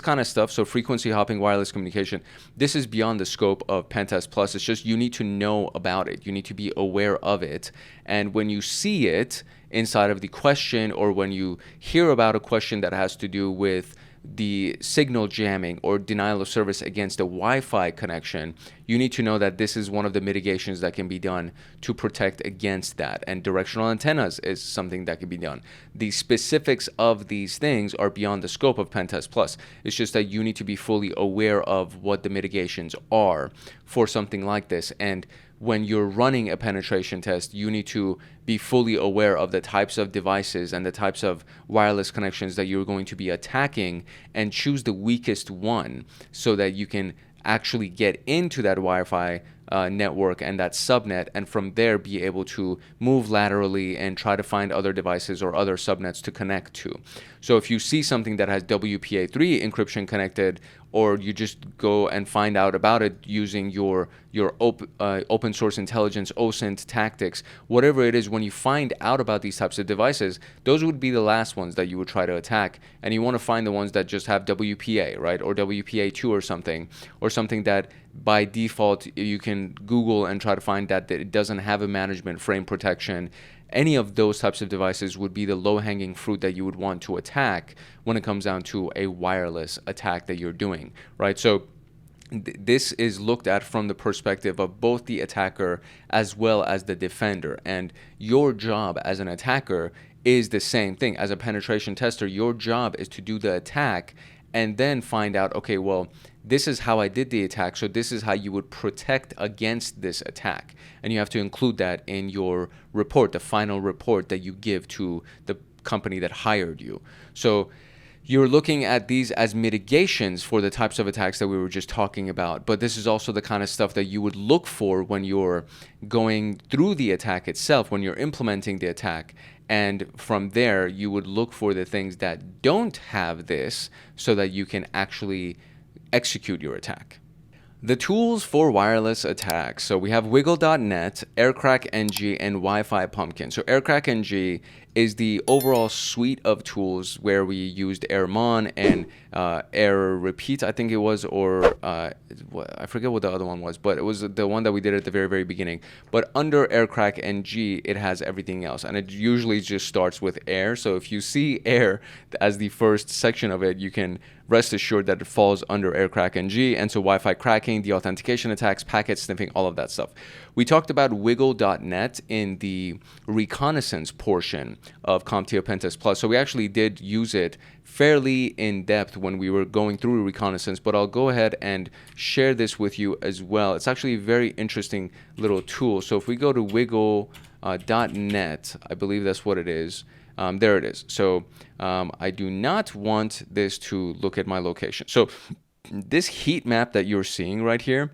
kind of stuff, so frequency hopping wireless communication, this is beyond the scope of PenTest Plus. It's just you need to know about it. You need to be aware of it. And when you see it inside of the question, or when you hear about a question that has to do with the signal jamming or denial of service against a Wi-Fi connection, you need to know that this is one of the mitigations that can be done to protect against that. And directional antennas is something that can be done. The specifics of these things are beyond the scope of PenTest Plus. It's just that you need to be fully aware of what the mitigations are for something like this. And when you're running a penetration test, you need to be fully aware of the types of devices and the types of wireless connections that you're going to be attacking, and choose the weakest one so that you can actually get into that Wi-Fi network and that subnet, and from there be able to move laterally and try to find other devices or other subnets to connect to. So if you see something that has WPA3 encryption connected, or you just go and find out about it using your open source intelligence OSINT tactics, whatever it is, when you find out about these types of devices, those would be the last ones that you would try to attack. And you want to find the ones that just have WPA, right, or WPA2 or something that by default you can Google and try to find that it doesn't have a management frame protection. Any of those types of devices would be the low-hanging fruit that you would want to attack when it comes down to a wireless attack that you're doing, right? So this is looked at from the perspective of both the attacker as well as the defender. And your job as an attacker is the same thing. As a penetration tester, your job is to do the attack and then find out, okay, well, this is how I did the attack, so this is how you would protect against this attack. And you have to include that in your report, the final report that you give to the company that hired you. So you're looking at these as mitigations for the types of attacks that we were just talking about. But this is also the kind of stuff that you would look for when you're going through the attack itself, when you're implementing the attack. And from there, you would look for the things that don't have this so that you can actually execute your attack. The tools for wireless attacks. So we have Wiggle.net, AirCrackNG, and Wi-Fi Pumpkin. So AirCrackNG is the overall suite of tools where we used AirMon and Air Repeat, I think it was, or I forget what the other one was, but it was the one that we did at the very, very beginning. But under AirCrackNG, it has everything else, and it usually just starts with Air. So if you see Air as the first section of it, you can rest assured that it falls under AirCrackNG. And so Wi-Fi cracking, deauthentication attacks, packet sniffing, all of that stuff. We talked about Wiggle.net in the reconnaissance portion of CompTIA PenTest Plus. So we actually did use it fairly in depth when we were going through reconnaissance, but I'll go ahead and share this with you as well. It's actually a very interesting little tool. So if we go to Wiggle.net, I believe that's what it is. There it is. So I do not want this to look at my location. So this heat map that you're seeing right here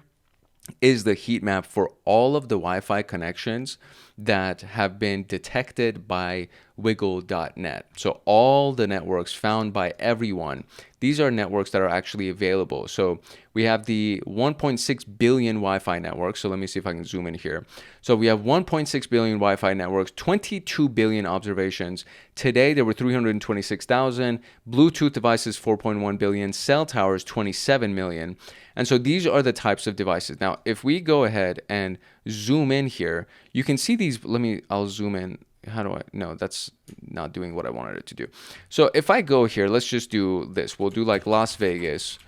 is the heat map for all of the Wi-Fi connections that have been detected by Wiggle.net. So all the networks found by everyone, these are networks that are actually available. So we have the 1.6 billion Wi-Fi networks. So let me see if I can zoom in here. So we have 1.6 billion Wi-Fi networks, 22 billion observations. Today, there were 326,000. Bluetooth devices, 4.1 billion. Cell towers, 27 million. And so these are the types of devices. Now, if we go ahead and zoom in here, you can see these. I'll zoom in. How do I? No, that's not doing what I wanted it to do. So if I go here, let's just do this. We'll do like Las Vegas,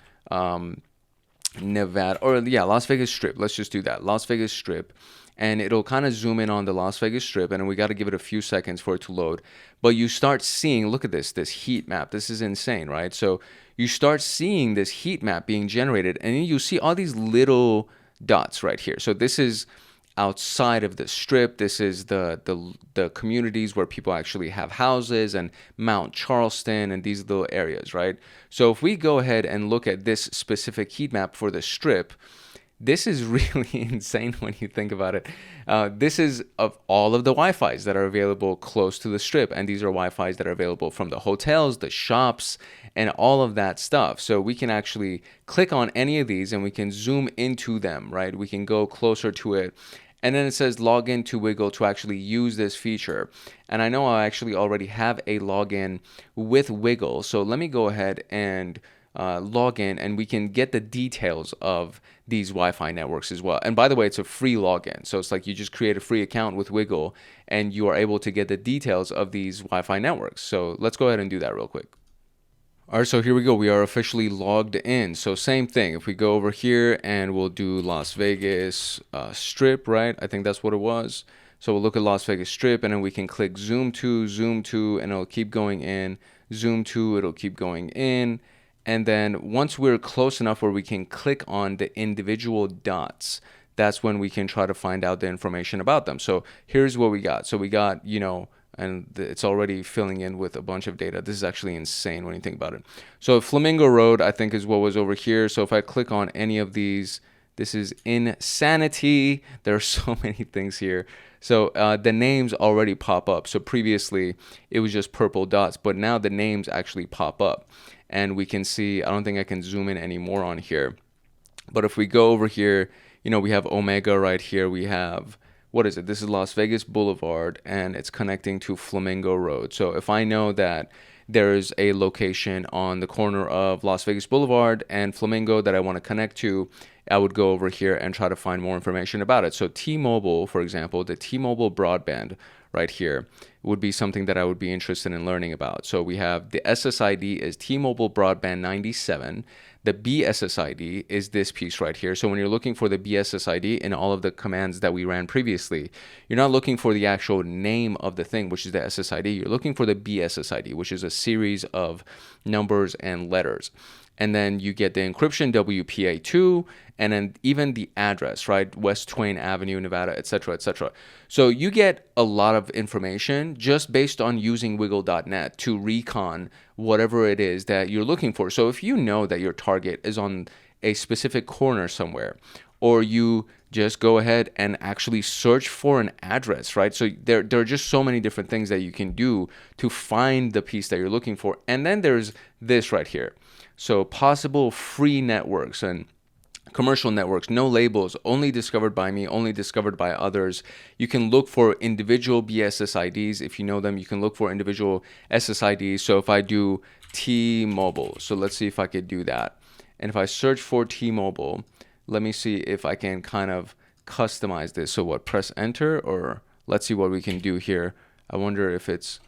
Nevada, or yeah, Las Vegas Strip. Let's just do that. Las Vegas Strip. And it'll kind of zoom in on the Las Vegas Strip, and we got to give it a few seconds for it to load. But you start seeing, look at this heat map. This is insane, right? So you start seeing this heat map being generated, and then you see all these little dots right here. So this is outside of the Strip. This is the communities where people actually have houses, and Mount Charleston and these little areas, right? So if we go ahead and look at this specific heat map for the Strip, this is really insane when you think about it. This is of all of the Wi-Fis that are available close to the Strip. And these are Wi-Fis that are available from the hotels, the shops, and all of that stuff. So we can actually click on any of these and we can zoom into them, right? We can go closer to it. And then it says log in to Wiggle to actually use this feature. And I know I actually already have a login with Wiggle. So let me go ahead and log in, and we can get the details of these Wi-Fi networks as well. And by the way, it's a free login. So it's like you just create a free account with Wiggle and you are able to get the details of these Wi-Fi networks. So let's go ahead and do that real quick. All right, so here we go. We are officially logged in. So same thing. If we go over here and we'll do Las Vegas Strip, right? I think that's what it was. So we'll look at Las Vegas Strip, and then we can click zoom to, and it'll keep going in. Zoom to, it'll keep going in. And then once we're close enough where we can click on the individual dots, that's when we can try to find out the information about them. So here's what we got. So we got, and it's already filling in with a bunch of data. This is actually insane when you think about it. So Flamingo Road, I think, is what was over here. So if I click on any of these, this is insanity. There are so many things here. So the names already pop up. So previously it was just purple dots, but now the names actually pop up. And we can see, I don't think I can zoom in anymore on here. But if we go over here, we have Omega right here. We have, what is it? This is Las Vegas Boulevard, and it's connecting to Flamingo Road. So if I know that there's a location on the corner of Las Vegas Boulevard and Flamingo that I want to connect to, I would go over here and try to find more information about it. So T-Mobile, for example, the T-Mobile broadband right here would be something that I would be interested in learning about. So we have the SSID is T-Mobile broadband 97. The BSSID is this piece right here. So when you're looking for the BSSID in all of the commands that we ran previously, you're not looking for the actual name of the thing, which is the SSID. You're looking for the BSSID, which is a series of numbers and letters. And then you get the encryption WPA2, and then even the address, right? West Twain Avenue, Nevada, etc., etc. So you get a lot of information just based on using wiggle.net to recon whatever it is that you're looking for. So if you know that your target is on a specific corner somewhere, or you just go ahead and actually search for an address, right? So there are just so many different things that you can do to find the piece that you're looking for. And then there's this right here. So possible free networks and commercial networks, no labels, only discovered by me, only discovered by others. You can look for individual BSSIDs. If you know them, you can look for individual SSIDs. So if I do T-Mobile, so let's see if I could do that. And if I search for T-Mobile, let me see if I can kind of customize this. So what, press enter, or let's see what we can do here. I wonder if it's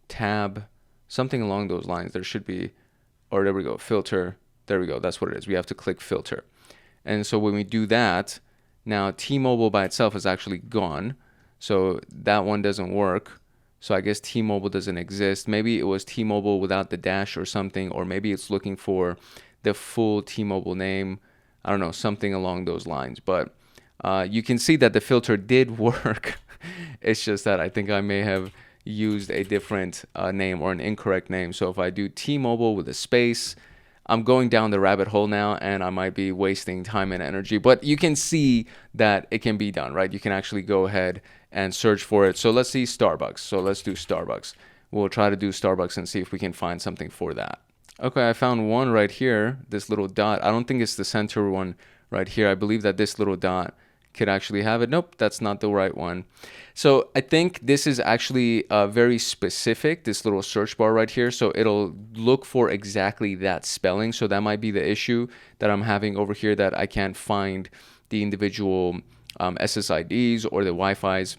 tab, something along those lines. There should be, or there we go, filter. There we go, that's what it is. We have to click filter. And so when we do that, now T-Mobile by itself is actually gone. So that one doesn't work. So I guess T-Mobile doesn't exist. Maybe it was T-Mobile without the dash or something, or maybe it's looking for the full T-Mobile name. I don't know, something along those lines. But you can see that the filter did work. It's just that I think I may have used a different name or an incorrect name. So if I do T-Mobile with a space, I'm going down the rabbit hole now, and I might be wasting time and energy, but you can see that it can be done, right? You can actually go ahead and search for it. So let's see Starbucks. So let's do Starbucks. We'll try to do Starbucks and see if we can find something for that. Okay, I found one right here, this little dot. I don't think it's the center one right here. I believe that this little dot could actually have it. Nope, that's not the right one. So I think this is actually very specific, this little search bar right here. So it'll look for exactly that spelling. So that might be the issue that I'm having over here, that I can't find the individual SSIDs or the Wi-Fi's.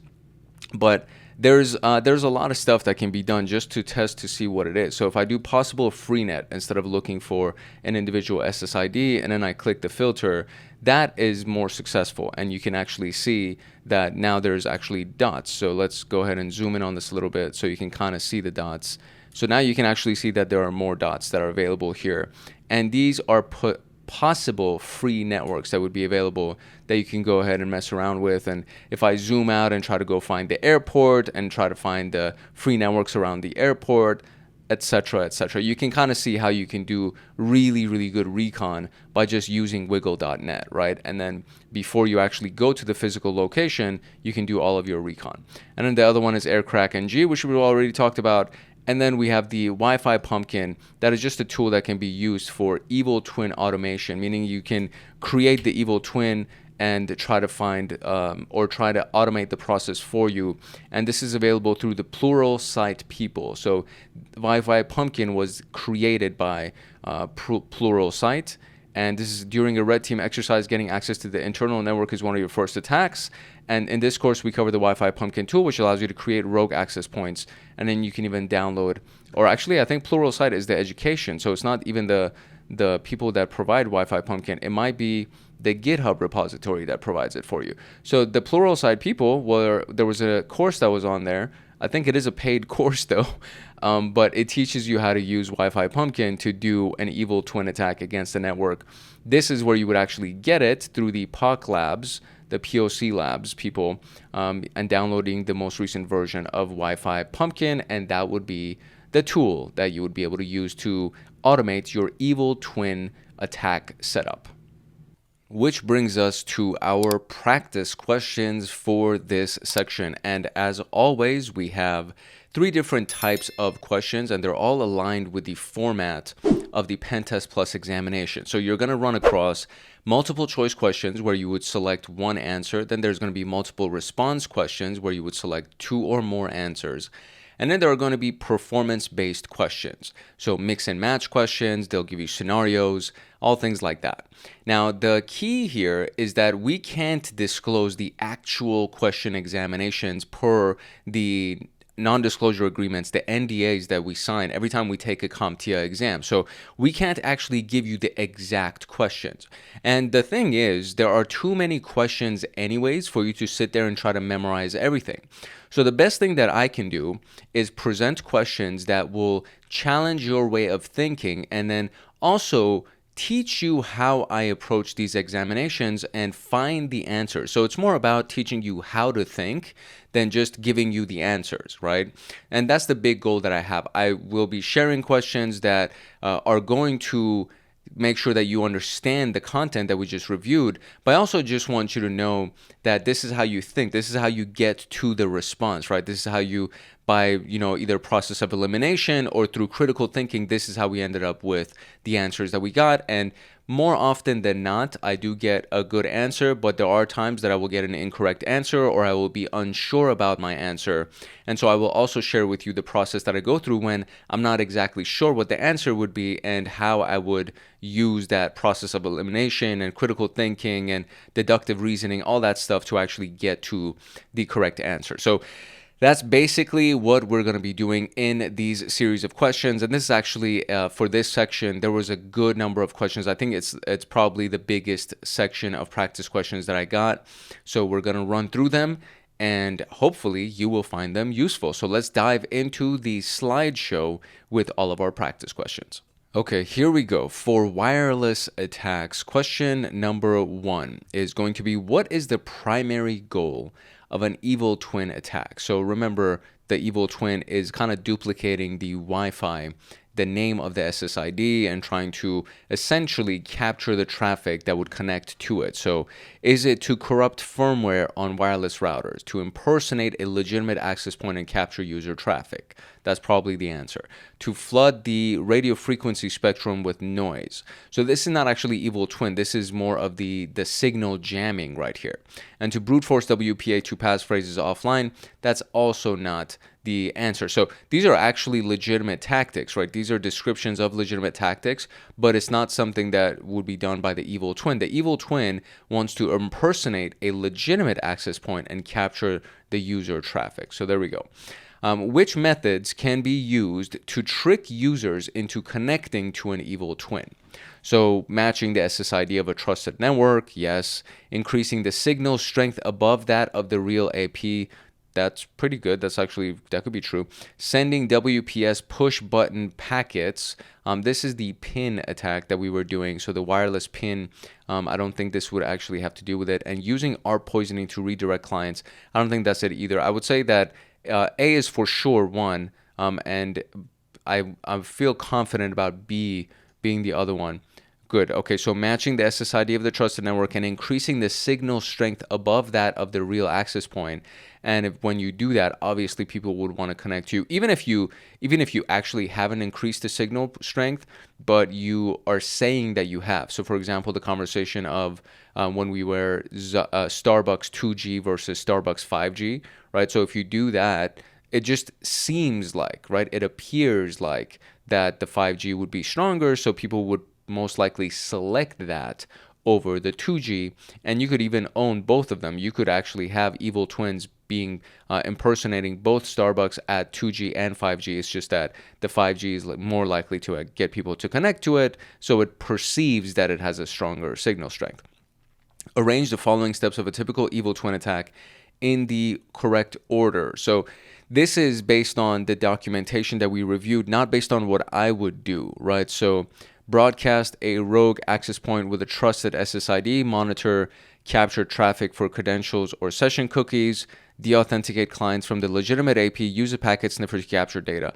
But there's a lot of stuff that can be done just to test to see what it is. So if I do possible freenet instead of looking for an individual SSID, and then I click the filter, that is more successful, and you can actually see that now there's actually dots. So let's go ahead and zoom in on this a little bit so you can kind of see the dots. So now you can actually see that there are more dots that are available here, and these are possible free networks that would be available that you can go ahead and mess around with. And if I zoom out and try to go find the airport and try to find the free networks around the airport, etc., etc., you can kind of see how you can do really, really good recon by just using wiggle.net, right? And then before you actually go to the physical location, you can do all of your recon. And then the other one is Aircrack NG, which we already talked about. And then we have the Wi-Fi Pumpkin. That is just a tool that can be used for evil twin automation, meaning you can create the evil twin and try to find or try to automate the process for you. And this is available through the Pluralsight people. So Wi-Fi Pumpkin was created by Pluralsight. And this is during a red team exercise. Getting access to the internal network is one of your first attacks. And in this course, we cover the Wi-Fi Pumpkin tool, which allows you to create rogue access points. And then you can even download, or actually, I think Pluralsight is the education. So it's not even the people that provide Wi-Fi Pumpkin. It might be the GitHub repository that provides it for you. So the Pluralsight people, there was a course that was on there. I think it is a paid course though, but it teaches you how to use Wi-Fi Pumpkin to do an evil twin attack against the network. This is where you would actually get it through the POC Labs the POC Labs people and downloading the most recent version of Wi-Fi Pumpkin, and that would be the tool that you would be able to use to automate your evil twin attack setup. Which brings us to our practice questions for this section. And as always, we have 3 different types of questions, and they're all aligned with the format of the PenTest Plus examination. So you're going to run across multiple choice questions where you would select one answer. Then there's going to be multiple response questions where you would select 2 or more answers. And then there are going to be performance-based questions. So mix and match questions, they'll give you scenarios, all things like that. Now, the key here is that we can't disclose the actual question examinations per the non-disclosure agreements, the NDAs that we sign every time we take a CompTIA exam. So we can't actually give you the exact questions. And the thing is, there are too many questions anyways for you to sit there and try to memorize everything. So the best thing that I can do is present questions that will challenge your way of thinking and then also teach you how I approach these examinations and find the answers. So it's more about teaching you how to think than just giving you the answers, right? And that's the big goal that I have. I will be sharing questions that are going to make sure that you understand the content that we just reviewed, but I also just want you to know that this is how you think. This is how you get to the response, right? This is how you, by, either process of elimination or through critical thinking, this is how we ended up with the answers that we got. And more often than not, I do get a good answer, but there are times that I will get an incorrect answer or I will be unsure about my answer. And so I will also share with you the process that I go through when I'm not exactly sure what the answer would be and how I would use that process of elimination and critical thinking and deductive reasoning, all that stuff to actually get to the correct answer. So that's basically what we're going to be doing in these series of questions. And this is actually, for this section, there was a good number of questions. I think it's probably the biggest section of practice questions that I got. So we're going to run through them and hopefully you will find them useful. So let's dive into the slideshow with all of our practice questions. Okay, here we go. For wireless attacks, question number 1 is going to be, what is the primary goal of an evil twin attack? So remember, the evil twin is kind of duplicating the Wi-Fi, the name of the SSID, and trying to essentially capture the traffic that would connect to it. So is it to corrupt firmware on wireless routers, to impersonate a legitimate access point and capture user traffic? That's probably the answer. To flood the radio frequency spectrum with noise. So this is not actually evil twin. This is more of the signal jamming right here. And to brute force WPA to pass phrases offline, that's also not the answer. So these are actually legitimate tactics, right? These are descriptions of legitimate tactics, but it's not something that would be done by the evil twin. The evil twin wants to impersonate a legitimate access point and capture the user traffic. So there we go. Which methods can be used to trick users into connecting to an evil twin? So matching the SSID of a trusted network, yes. Increasing the signal strength above that of the real AP, that's pretty good. That could be true. Sending WPS push button packets. This is the pin attack that we were doing. So the wireless pin, I don't think this would actually have to do with it. And using ARP poisoning to redirect clients, I don't think that's it either. I would say that A is for sure one, and I feel confident about B being the other one. Good. Okay, so matching the SSID of the trusted network and increasing the signal strength above that of the real access point. And when you do that, obviously people would want to connect to you, even if you actually haven't increased the signal strength, but you are saying that you have. So, for example, the conversation of when we were Starbucks 2G versus Starbucks 5G, right? So if you do that, it just seems like, right? It appears like that the 5G would be stronger, so people would most likely select that over the 2G, and you could even own both of them. You could actually have evil twins being impersonating both Starbucks at 2G and 5G. It's just that the 5G is more likely to get people to connect to it, so it perceives that it has a stronger signal strength. Arrange the following steps of a typical evil twin attack in the correct order. So this is based on the documentation that we reviewed, not based on what I would do, right? So broadcast a rogue access point with a trusted SSID, monitor capture traffic for credentials or session cookies, deauthenticate clients from the legitimate AP, use a packet sniffer to capture data.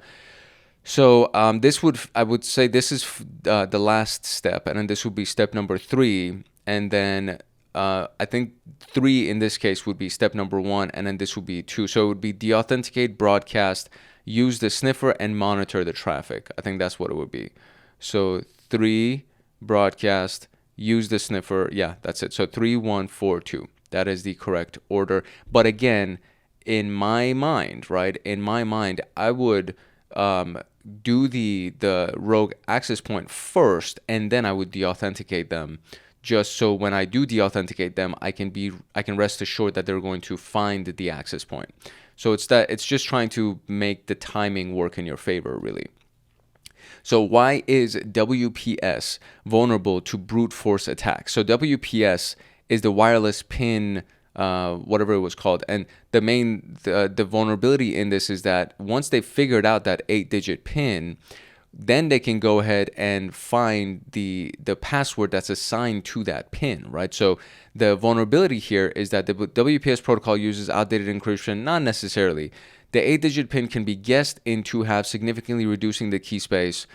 So I would say this is the last step, and then this would be step number 3, and then I think 3 in this case would be step number 1, and then this would be 2. So it would be deauthenticate, broadcast, use the sniffer, and monitor the traffic. I think that's what it would be. So 3, broadcast, use the sniffer. Yeah, that's it. So 3, 1, 4, 2. That is the correct order. But again, in my mind, right? In my mind, I would do the rogue access point first, and then I would deauthenticate them, just so when I do deauthenticate them, I can rest assured that they're going to find the access point. So it's just trying to make the timing work in your favor, really. So why is WPS vulnerable to brute force attacks? So WPS is the wireless PIN, whatever it was called. And the vulnerability in this is that once they figured out that 8-digit PIN, then they can go ahead and find the password that's assigned to that PIN, right? So the vulnerability here is that the WPS protocol uses outdated encryption. Not necessarily. The 8-digit PIN can be guessed into have significantly reducing the key space.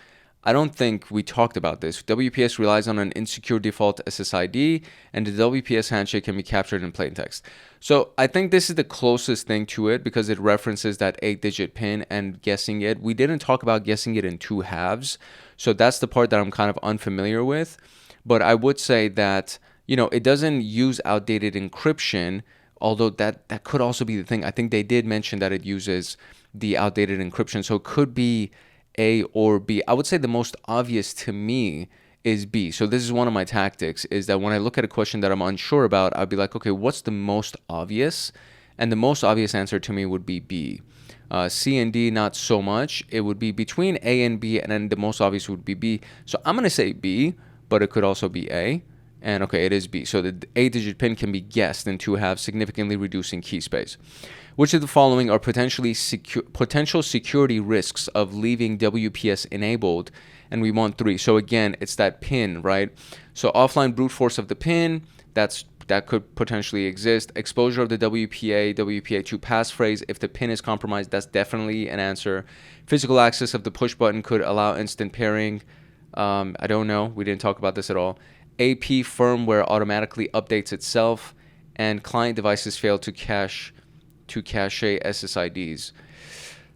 I don't think we talked about this. WPS relies on an insecure default SSID, and the WPS handshake can be captured in plain text. So I think this is the closest thing to it because it references that 8-digit PIN and guessing it. We didn't talk about guessing it in 2 halves, so that's the part that I'm kind of unfamiliar with. But I would say that, it doesn't use outdated encryption, although that could also be the thing. I think they did mention that it uses the outdated encryption, so it could be A or B. I would say the most obvious to me is B. So this is one of my tactics, is that when I look at a question that I'm unsure about, I'll be like, okay, what's the most obvious? And the most obvious answer to me would be B. C and D, not so much. It would be between A and B, and then the most obvious would be B. So I'm going to say B, but it could also be A. And okay, it is B. So the 8-digit PIN can be guessed into have significantly reducing key space. Which of the following are potential security risks of leaving WPS enabled? And we want 3. So again, it's that PIN, right? So offline brute force of the PIN, that could potentially exist. Exposure of the WPA2 passphrase. If the PIN is compromised, that's definitely an answer. Physical access of the push button could allow instant pairing. I don't know. We didn't talk about this at all. AP firmware automatically updates itself, and client devices fail to cache SSIDs.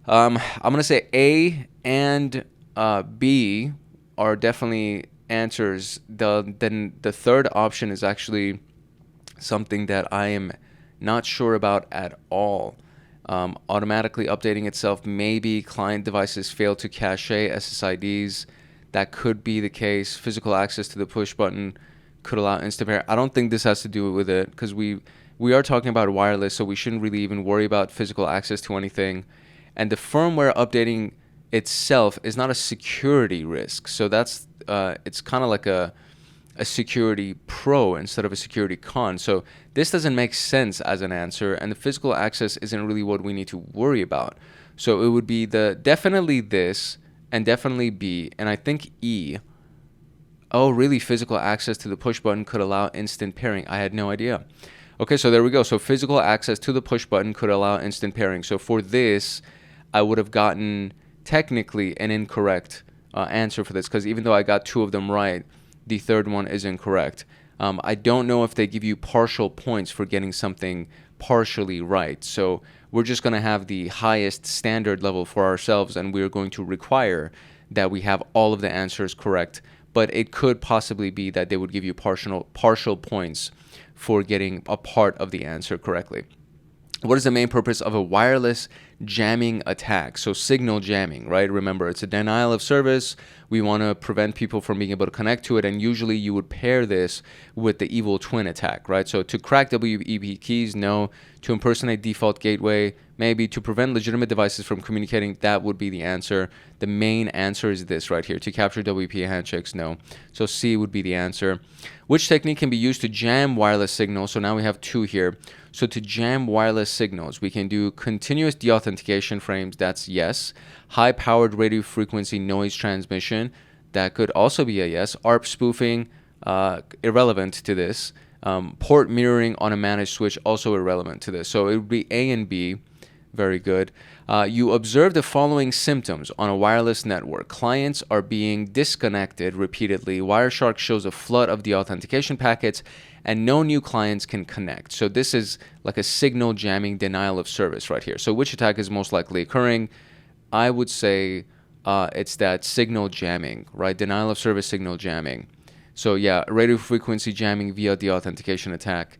I'm gonna say A and B are definitely answers. Then the third option is actually something that I am not sure about at all. Automatically updating itself, maybe. Client devices fail to cache SSIDs. That could be the case. Physical access to the push button could allow instant pair. I don't think this has to do with it because we are talking about wireless, so we shouldn't really even worry about physical access to anything. And the firmware updating itself is not a security risk. So that's it's kind of like a security pro instead of a security con. So this doesn't make sense as an answer, and the physical access isn't really what we need to worry about. So it would be definitely this, and definitely B, and I think E. Oh, really? Physical access to the push button could allow instant pairing. I had no idea. Okay, so there we go. So physical access to the push button could allow instant pairing. So for this, I would have gotten technically an incorrect answer for this, because even though I got 2 of them right, the third one is incorrect. I don't know if they give you partial points for getting something partially right. So we're just going to have the highest standard level for ourselves, and we're going to require that we have all of the answers correct. But it could possibly be that they would give you partial points for getting a part of the answer correctly. What is the main purpose of a wireless jamming attack? So signal jamming, right? Remember, it's a denial of service. We want to prevent people from being able to connect to it, and usually you would pair this with the evil twin attack, right? So to crack WEP keys, no. To impersonate default gateway, maybe. To prevent legitimate devices from communicating, that would be the answer. The main answer is this right here. To capture WEP handshakes, no. So C would be the answer. Which technique can be used to jam wireless signals? So now we have 2 here. So to jam wireless signals, we can do continuous deauthentication frames. That's yes. High-powered radio frequency noise transmission. That could also be a yes. ARP spoofing, irrelevant to this. Port mirroring on a managed switch, also irrelevant to this. So it would be A and B. Very good. You observe the following symptoms on a wireless network. Clients are being disconnected repeatedly. Wireshark shows a flood of deauthentication packets, and no new clients can connect. So this is like a signal jamming denial of service right here. So which attack is most likely occurring? I would say it's that signal jamming, right? Denial of service signal jamming. So yeah, radio frequency jamming via deauthentication attack,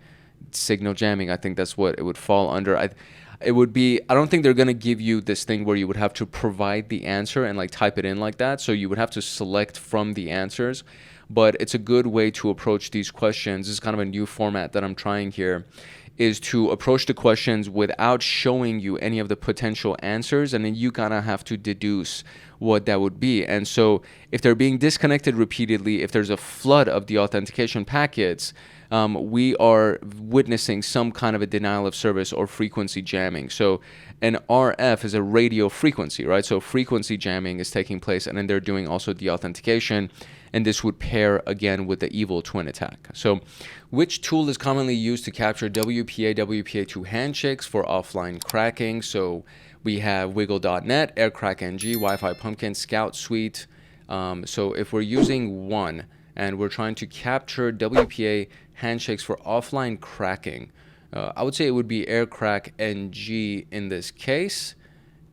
signal jamming. I think that's what it would fall under. It would be, I don't think they're going to give you this thing where you would have to provide the answer and like type it in like that. So you would have to select from the answers, but it's a good way to approach these questions. This is kind of a new format that I'm trying here, is to approach the questions without showing you any of the potential answers, and then you kind of have to deduce what that would be. And so if they're being disconnected repeatedly, if there's a flood of deauthentication packets, we are witnessing some kind of a denial of service or frequency jamming. So an RF is a radio frequency, right? So frequency jamming is taking place, and then they're doing also deauthentication, and this would pair again with the evil twin attack. So which tool is commonly used to capture WPA, WPA2 handshakes for offline cracking? So we have Wiggle.net, AirCrackNG, Wi-Fi Pumpkin, Scout Suite. So if we're using one and we're trying to capture WPA handshakes for offline cracking, I would say it would be AirCrackNG in this case.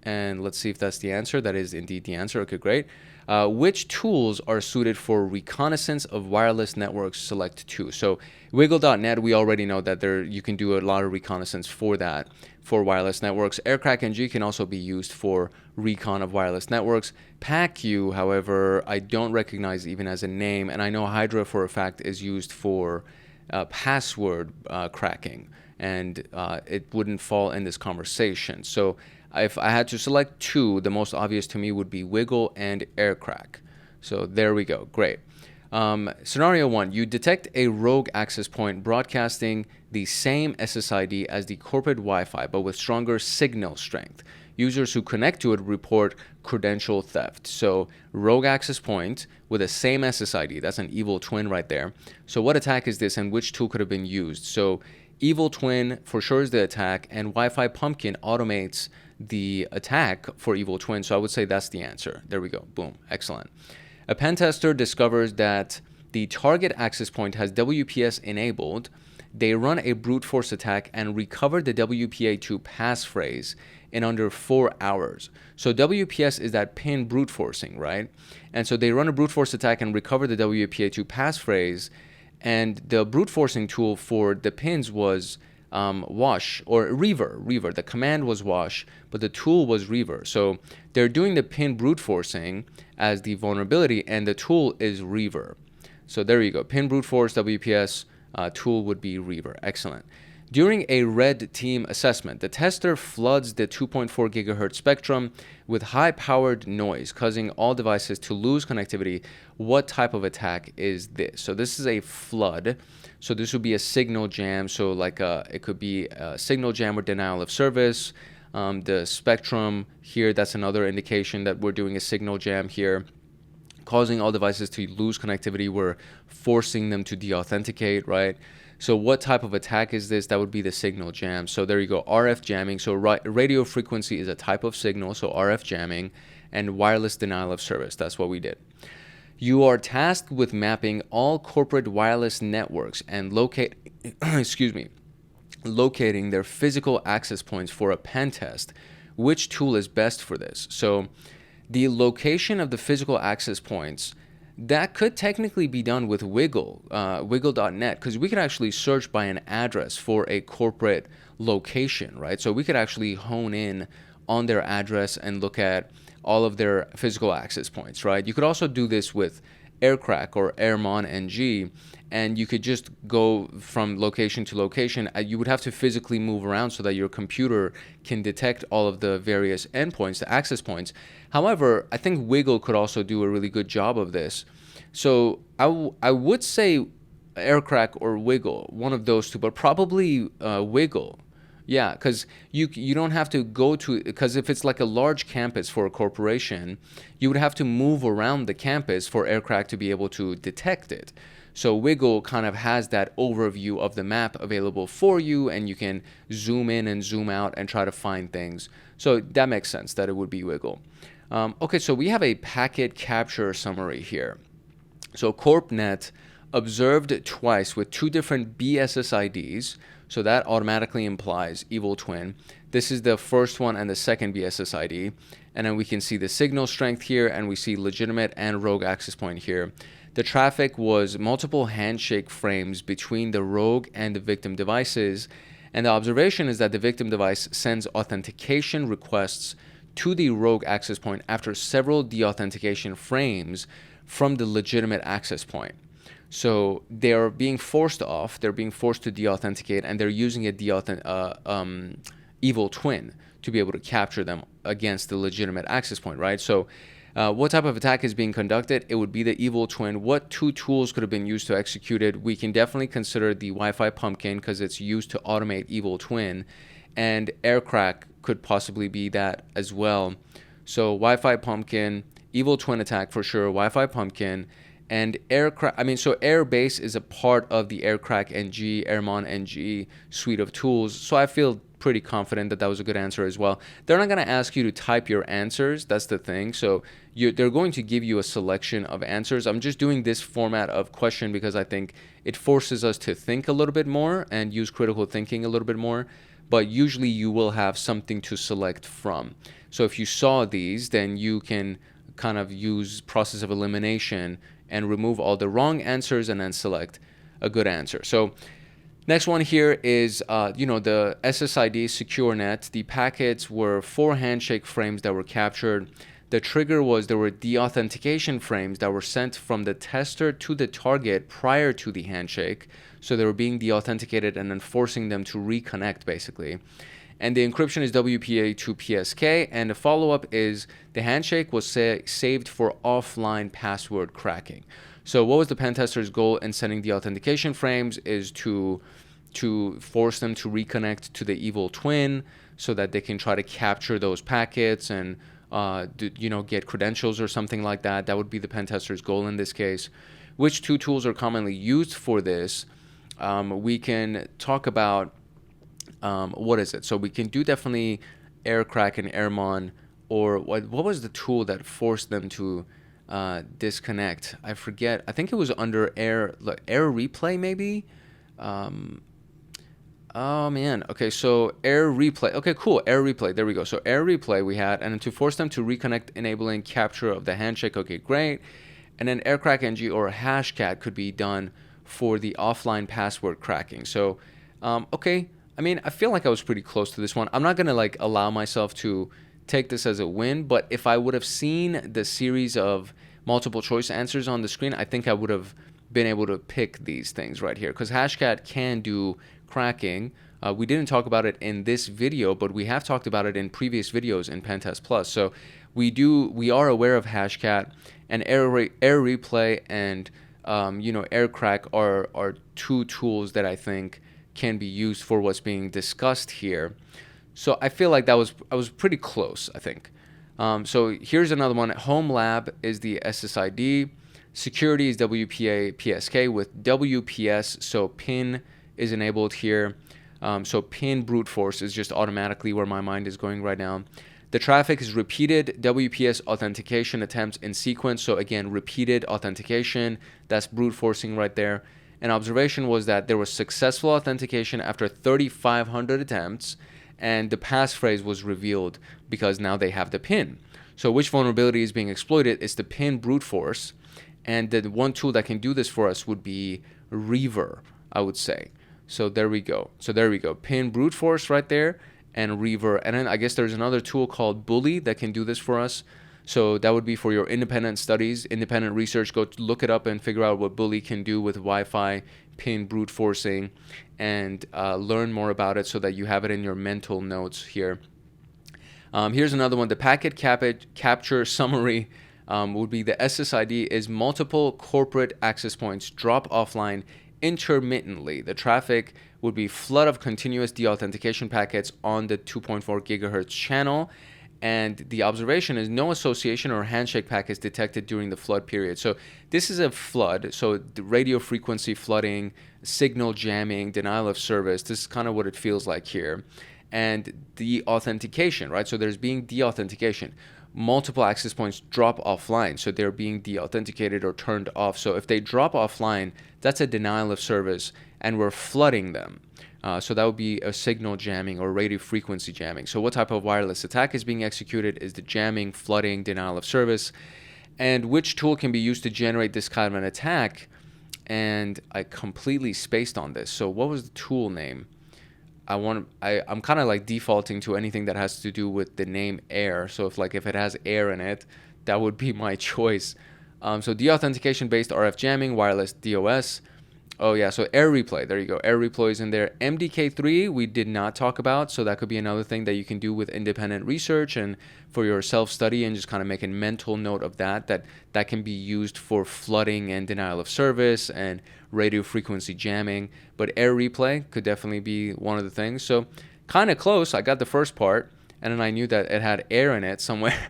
And let's see if that's the answer. That is indeed the answer. Okay, great. Which tools are suited for reconnaissance of wireless networks? Select 2. So Wiggle.net, we already know that you can do a lot of reconnaissance for that, for wireless networks. AirCrackNG can also be used for recon of wireless networks. PackU, however, I don't recognize even as a name, and I know Hydra for a fact is used for password cracking, and it wouldn't fall in this conversation. So if I had to select 2, the most obvious to me would be Wiggle and AirCrack. So there we go. Great. Scenario 1, you detect a rogue access point broadcasting the same SSID as the corporate Wi-Fi, but with stronger signal strength. Users who connect to it report credential theft. So rogue access point with the same SSID, that's an evil twin right there. So what attack is this, and which tool could have been used? So evil twin for sure is the attack, and Wi-Fi Pumpkin automates the attack for evil twin. So I would say that's the answer. There we go. Boom. Excellent. A pen tester discovers that the target access point has WPS enabled. They run a brute force attack and recover the WPA2 passphrase in under 4 hours. So WPS is that pin brute forcing, right? And so they run a brute force attack and recover the WPA2 passphrase, and the brute forcing tool for the pins was wash or rever. The command was wash, but the tool was rever. So they're doing the pin brute forcing as the vulnerability, and the tool is rever. So there you go. Pin brute force WPS tool would be rever. Excellent. During a red team assessment, the tester floods the 2.4 gigahertz spectrum with high-powered noise, causing all devices to lose connectivity. What type of attack is this? So this is a flood. So this would be a signal jam. So like it could be a signal jam or denial of service. The spectrum here, that's another indication that we're doing a signal jam here. Causing all devices to lose connectivity. We're forcing them to deauthenticate, right? So what type of attack is this? That would be the signal jam. So there you go, RF jamming. So radio frequency is a type of signal, so RF jamming, and wireless denial of service. That's what we did. You are tasked with mapping all corporate wireless networks and locating their physical access points for a pen test. Which tool is best for this? So the location of the physical access points, that could technically be done with Wiggle.net, because we could actually search by an address for a corporate location, right? So we could actually hone in on their address and look at all of their physical access points, right? You could also do this with AirCrack or AirMonNG, and you could just go from location to location. You would have to physically move around so that your computer can detect all of the various endpoints, the access points. However, I think Wiggle could also do a really good job of this. So I would say AirCrack or Wiggle, one of those two, but probably Wiggle. Yeah, because you don't have to go to, because if it's like a large campus for a corporation, you would have to move around the campus for AirCrack to be able to detect it. So Wiggle kind of has that overview of the map available for you, and you can zoom in and zoom out and try to find things. So that makes sense that it would be Wiggle. Okay, so we have a packet capture summary here. So CorpNet observed twice with 2 different BSSIDs, so that automatically implies evil twin. This is the first one and the second BSSID, and then we can see the signal strength here, and we see legitimate and rogue access point here. The traffic was multiple handshake frames between the rogue and the victim devices, and the observation is that the victim device sends authentication requests to the rogue access point after several deauthentication frames from the legitimate access point. So they're being forced off, they're being forced to deauthenticate, and they're using a evil twin to be able to capture them against the legitimate access point, right? So what type of attack is being conducted? It would be the evil twin. What 2 tools could have been used to execute it? We can definitely consider the Wi-Fi pumpkin because it's used to automate evil twin, and aircrack could possibly be that as well. So Wi-Fi pumpkin, evil twin attack for sure, Wi-Fi pumpkin, and aircrack. So airbase is a part of the aircrack NG, Airmon NG suite of tools. So I feel pretty confident that that was a good answer as well. They're not going to ask you to type your answers. That's the thing. So they're going to give you a selection of answers. I'm just doing this format of question because I think it forces us to think a little bit more and use critical thinking a little bit more. But usually you will have something to select from. So if you saw these, then you can kind of use process of elimination and remove all the wrong answers and then select a good answer. So next one here is, the SSID SecureNet. The packets were 4 handshake frames that were captured. The trigger was there were deauthentication frames that were sent from the tester to the target prior to the handshake. So they were being deauthenticated and then forcing them to reconnect, basically. And the encryption is WPA2PSK, and the follow-up is the handshake was saved for offline password cracking. So what was the pen tester's goal in sending the authentication frames is to force them to reconnect to the evil twin so that they can try to capture those packets and get credentials or something like that. That would be the pen tester's goal in this case. Which 2 tools are commonly used for this? We can talk about what is it? So we can do definitely aircrack and airmon, or what was the tool that forced them to disconnect? I forget. I think it was under air replay maybe. Oh man. Okay, so air replay. Okay, cool. Air replay. There we go. So air replay we had, and then to force them to reconnect, enabling capture of the handshake. Okay, great. And then aircrack NG or hashcat could be done for the offline password cracking. So, okay. I feel like I was pretty close to this one. I'm not going to allow myself to take this as a win, but if I would have seen the series of multiple choice answers on the screen, I think I would have been able to pick these things right here, because hashcat can do cracking. We didn't talk about it in this video, but we have talked about it in previous videos in PenTest Plus. So we are aware of hashcat, and air replay and aircrack are 2 tools that I think can be used for what's being discussed here. So I feel like I was pretty close, I think. So here's another one. Home lab is the SSID. Security is WPA PSK with WPS, so PIN is enabled here. So PIN brute force is just automatically where my mind is going right now. The traffic is repeated WPS authentication attempts in sequence. So again, repeated authentication, that's brute forcing right there. An observation was that there was successful authentication after 3,500 attempts, and the passphrase was revealed because now they have the PIN. So which vulnerability is being exploited? It's the PIN brute force, and the one tool that can do this for us would be Reaver, I would say. So there we go. PIN brute force right there, and Reaver. And then I guess there's another tool called Bully that can do this for us. So that would be for your independent studies, independent research. Go look it up and figure out what Bully can do with Wi-Fi, PIN brute forcing, and learn more about it so that you have it in your mental notes here. Here's another one. The packet capture summary would be the SSID is multiple corporate access points drop offline intermittently. The traffic would be flood of continuous deauthentication packets on the 2.4 gigahertz channel, And the observation is no association or handshake pack is detected during the flood period. So this is a flood. So the radio frequency flooding, signal jamming, denial of service. This is kind of what it feels like here. And the authentication, right? So there's being deauthentication. Multiple access points drop offline. So they're being deauthenticated or turned off. So if they drop offline, that's a denial of service and we're flooding them. So that would be a signal jamming or radio frequency jamming. So what type of wireless attack is being executed is the jamming, flooding, denial of service. And which tool can be used to generate this kind of an attack? And I completely spaced on this. So what was the tool name? I'm kind of like defaulting to anything that has to do with the name air. So if it has air in it, that would be my choice. So deauthentication based RF jamming, wireless DOS. Oh yeah, so air replay, there you go. Air replay is in there. MDK3 we did not talk about, so that could be another thing that you can do with independent research and for your self-study, and just kind of make a mental note of that can be used for flooding and denial of service and radio frequency jamming. But air replay could definitely be one of the things. So kind of close. I got the first part, and then I knew that it had air in it somewhere.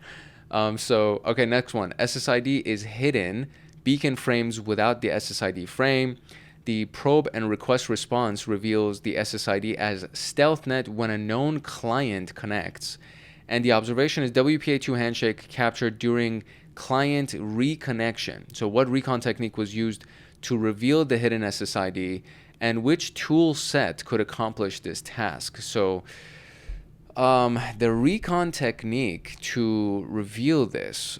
Okay, next one. SSID is hidden. Beacon frames without the SSID frame. The probe and request response reveals the SSID as StealthNet when a known client connects. And the observation is WPA2 handshake captured during client reconnection. So what recon technique was used to reveal the hidden SSID, and which tool set could accomplish this task? So the recon technique to reveal this,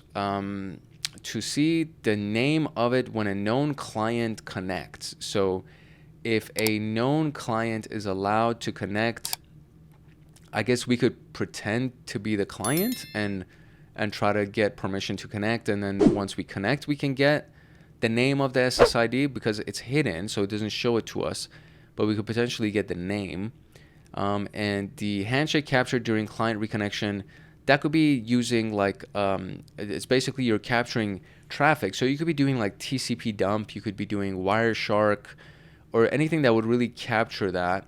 to see the name of it when a known client connects. So if a known client is allowed to connect, I guess we could pretend to be the client and try to get permission to connect. And then once we connect, we can get the name of the SSID because it's hidden, so it doesn't show it to us. But we could potentially get the name. And the handshake captured during client reconnection, that could be using it's basically you're capturing traffic. So you could be doing like TCP dump, you could be doing Wireshark, or anything that would really capture that.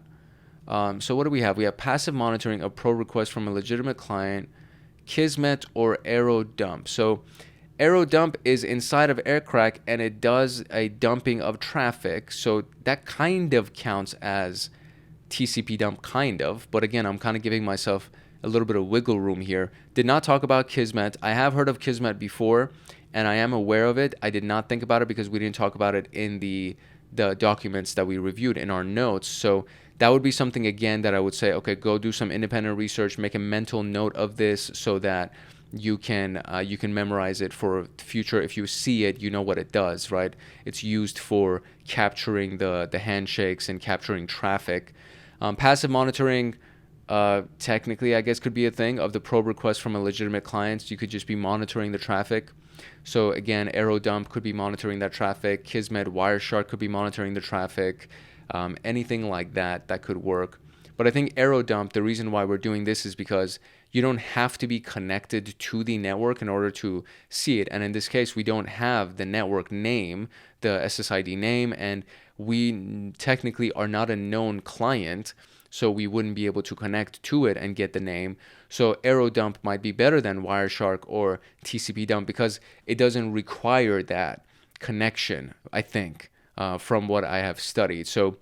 So what do we have? We have passive monitoring of probe requests from a legitimate client, Kismet or Arrow dump. So Arrow dump is inside of Aircrack and it does a dumping of traffic. So that kind of counts as TCP dump, kind of. But again, I'm kind of giving myself a little bit of wiggle room here. Did not talk about Kismet. I have heard of Kismet before, and I am aware of it. I did not think about it because we didn't talk about it in the documents that we reviewed in our notes. So that would be something, again, that I would say, okay, go do some independent research, make a mental note of this so that you can memorize it for future. If you see it, you know what it does, right? It's used for capturing the handshakes and capturing traffic. Passive monitoring, technically, I guess, could be a thing of the probe request from a legitimate client. You could just be monitoring the traffic. So again, Arrow dump could be monitoring that traffic. Kismet, Wireshark could be monitoring the traffic. Anything like that could work. But I think Arrow dump, the reason why we're doing this is because you don't have to be connected to the network in order to see it. And in this case, we don't have the network name, the SSID name, and we technically are not a known client, so we wouldn't be able to connect to it and get the name. So Arrow dump might be better than Wireshark or TCP dump because it doesn't require that connection, I think, from what I have studied. So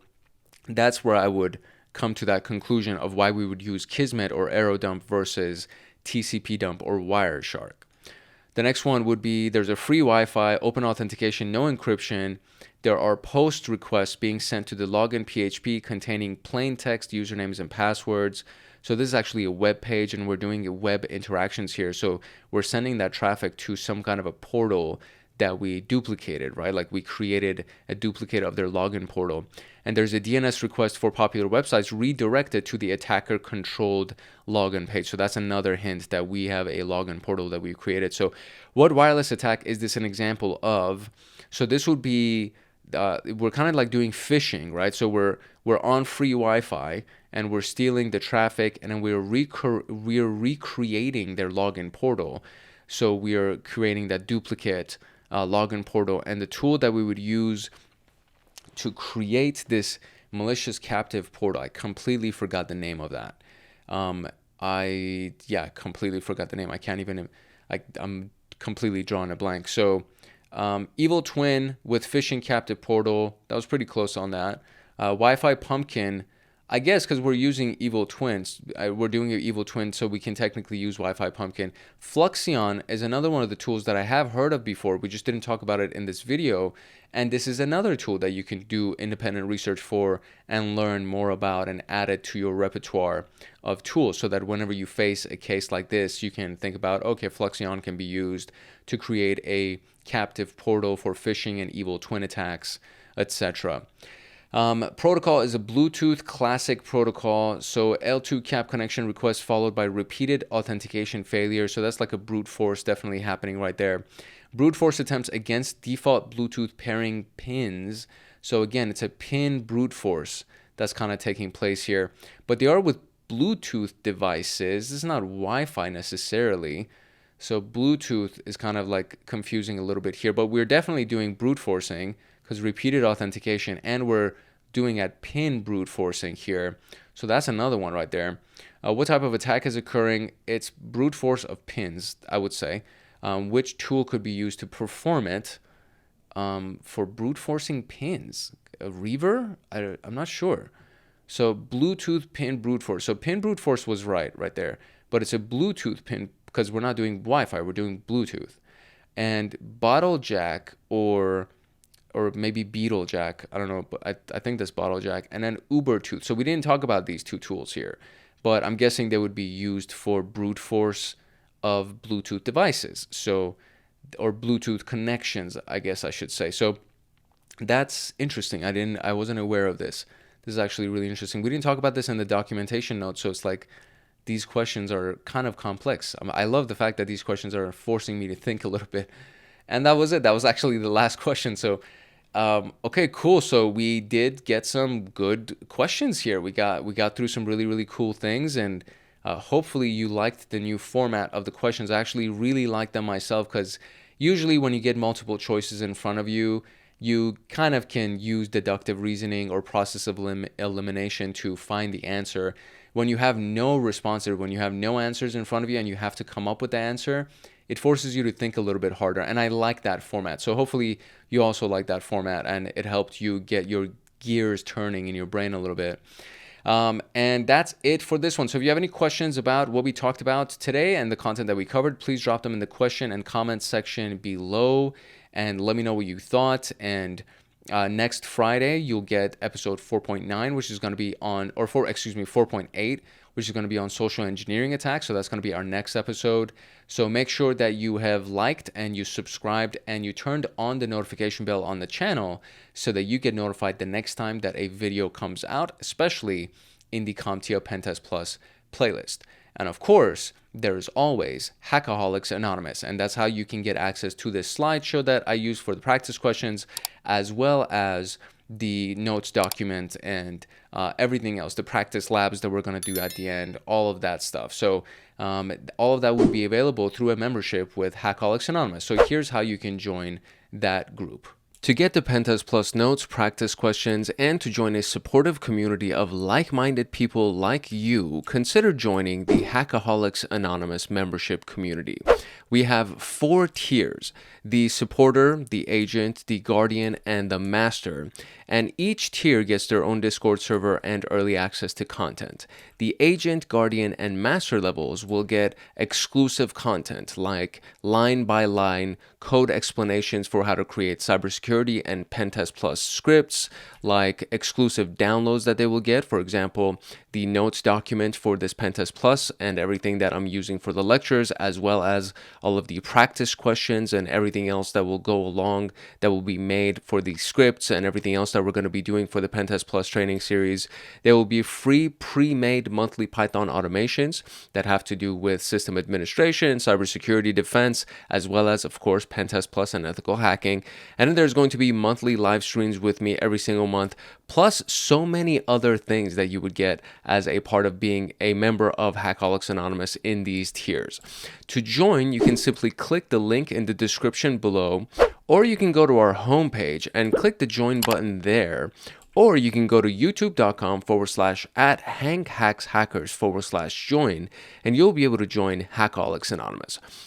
that's where I would come to that conclusion of why we would use Kismet or Arrow dump versus TCP dump or Wireshark. The next one would be there's a free Wi-Fi, open authentication, no encryption. There are post requests being sent to the login PHP containing plain text usernames and passwords. So this is actually a web page, and we're doing web interactions here. So we're sending that traffic to some kind of a portal that we duplicated, right? Like we created a duplicate of their login portal. And there's a DNS request for popular websites redirected to the attacker-controlled login page. So that's another hint that we have a login portal that we've created. So what wireless attack is this an example of? So this would be, we're kind of like doing phishing, right? So we're on free Wi-Fi and we're stealing the traffic, and then we're recreating their login portal. So we are creating that duplicate login portal, and the tool that we would use to create this malicious captive portal, I completely forgot the name of that. Yeah, completely forgot the name. I can't even, I'm completely drawing a blank. So Evil Twin with Phishing Captive Portal, that was pretty close on that. Wi-Fi Pumpkin, I guess because we're using Evil Twins, we're doing an Evil Twin, so we can technically use Wi-Fi Pumpkin. Fluxion is another one of the tools that I have heard of before. We just didn't talk about it in this video. And this is another tool that you can do independent research for and learn more about and add it to your repertoire of tools so that whenever you face a case like this, you can think about, okay, Fluxion can be used to create a captive portal for phishing and Evil Twin attacks, etc. Protocol is a Bluetooth classic protocol. So L2 cap connection request followed by repeated authentication failure. So that's like a brute force definitely happening right there. Brute force attempts against default Bluetooth pairing pins. So again, it's a pin brute force that's kind of taking place here. But they are with Bluetooth devices. This is not Wi-Fi necessarily. So Bluetooth is kind of like confusing a little bit here. But we're definitely doing brute forcing because repeated authentication, and we're doing at pin brute forcing here. So that's another one right there. What type of attack is occurring? It's brute force of pins, I would say. Which tool could be used to perform it for brute forcing pins? A Reaver? I'm not sure. So Bluetooth pin brute force. So pin brute force was right there. But it's a Bluetooth pin because we're not doing Wi-Fi, we're doing Bluetooth. And bottle jack or maybe beetle jack, I don't know, but I think that's bottle jack, and then Uber tooth. So we didn't talk about these two tools here, but I'm guessing they would be used for brute force of Bluetooth devices, so, or Bluetooth connections, I guess I should say. So that's interesting. I wasn't aware of this. This is actually really interesting. We didn't talk about this in the documentation notes, so it's like these questions are kind of complex. I love the fact that these questions are forcing me to think a little bit. And that was it. That was actually the last question. So okay, cool. So we did get some good questions here. We got through some really, really cool things, and hopefully you liked the new format of the questions. I actually really like them myself because usually when you get multiple choices in front of you, you kind of can use deductive reasoning or process of elimination to find the answer. When you have no response, or when you have no answers in front of you and you have to come up with the answer, it forces you to think a little bit harder, and I like that format. So hopefully you also like that format, and it helped you get your gears turning in your brain a little bit. And that's it for this one. So if you have any questions about what we talked about today and the content that we covered, please drop them in the question and comment section below, and let me know what you thought. And next Friday, you'll get episode 4.9, which is going to be on, 4.8, which is going to be on social engineering attacks. So that's going to be our next episode. So make sure that you have liked and you subscribed and you turned on the notification bell on the channel so that you get notified the next time that a video comes out, especially in the CompTIA PenTest Plus playlist. And of course, there is always Hackaholics Anonymous, and that's how you can get access to this slideshow that I use for the practice questions, as well as the notes document and everything else, the practice labs that we're going to do at the end, all of that stuff. So all of that will be available through a membership with Hackaholics Anonymous. So here's how you can join that group. To get the PenTest Plus notes, practice questions, and to join a supportive community of like-minded people like you, consider joining the Hackaholics Anonymous membership community. We have 4 tiers: the supporter, the agent, the guardian, and the master. And each tier gets their own Discord server and early access to content. The agent, guardian, and master levels will get exclusive content like line-by-line code explanations for how to create cybersecurity and PenTest Plus scripts, like exclusive downloads that they will get. For example, the notes document for this PenTest Plus and everything that I'm using for the lectures, as well as all of the practice questions and everything else that will go along that will be made for the scripts and everything else that we're going to be doing for the PenTest Plus training series. There will be free pre-made monthly Python automations that have to do with system administration, cybersecurity defense, as well as, of course, PenTest Plus and ethical hacking. And then there's going to be monthly live streams with me every single month, plus so many other things that you would get as a part of being a member of Hackaholics Anonymous in these tiers. To join, you can simply click the link in the description below, or you can go to our homepage and click the join button there, Or you can go to youtube.com/@HankHacksHackers/join, and you'll be able to join Hackaholics Anonymous.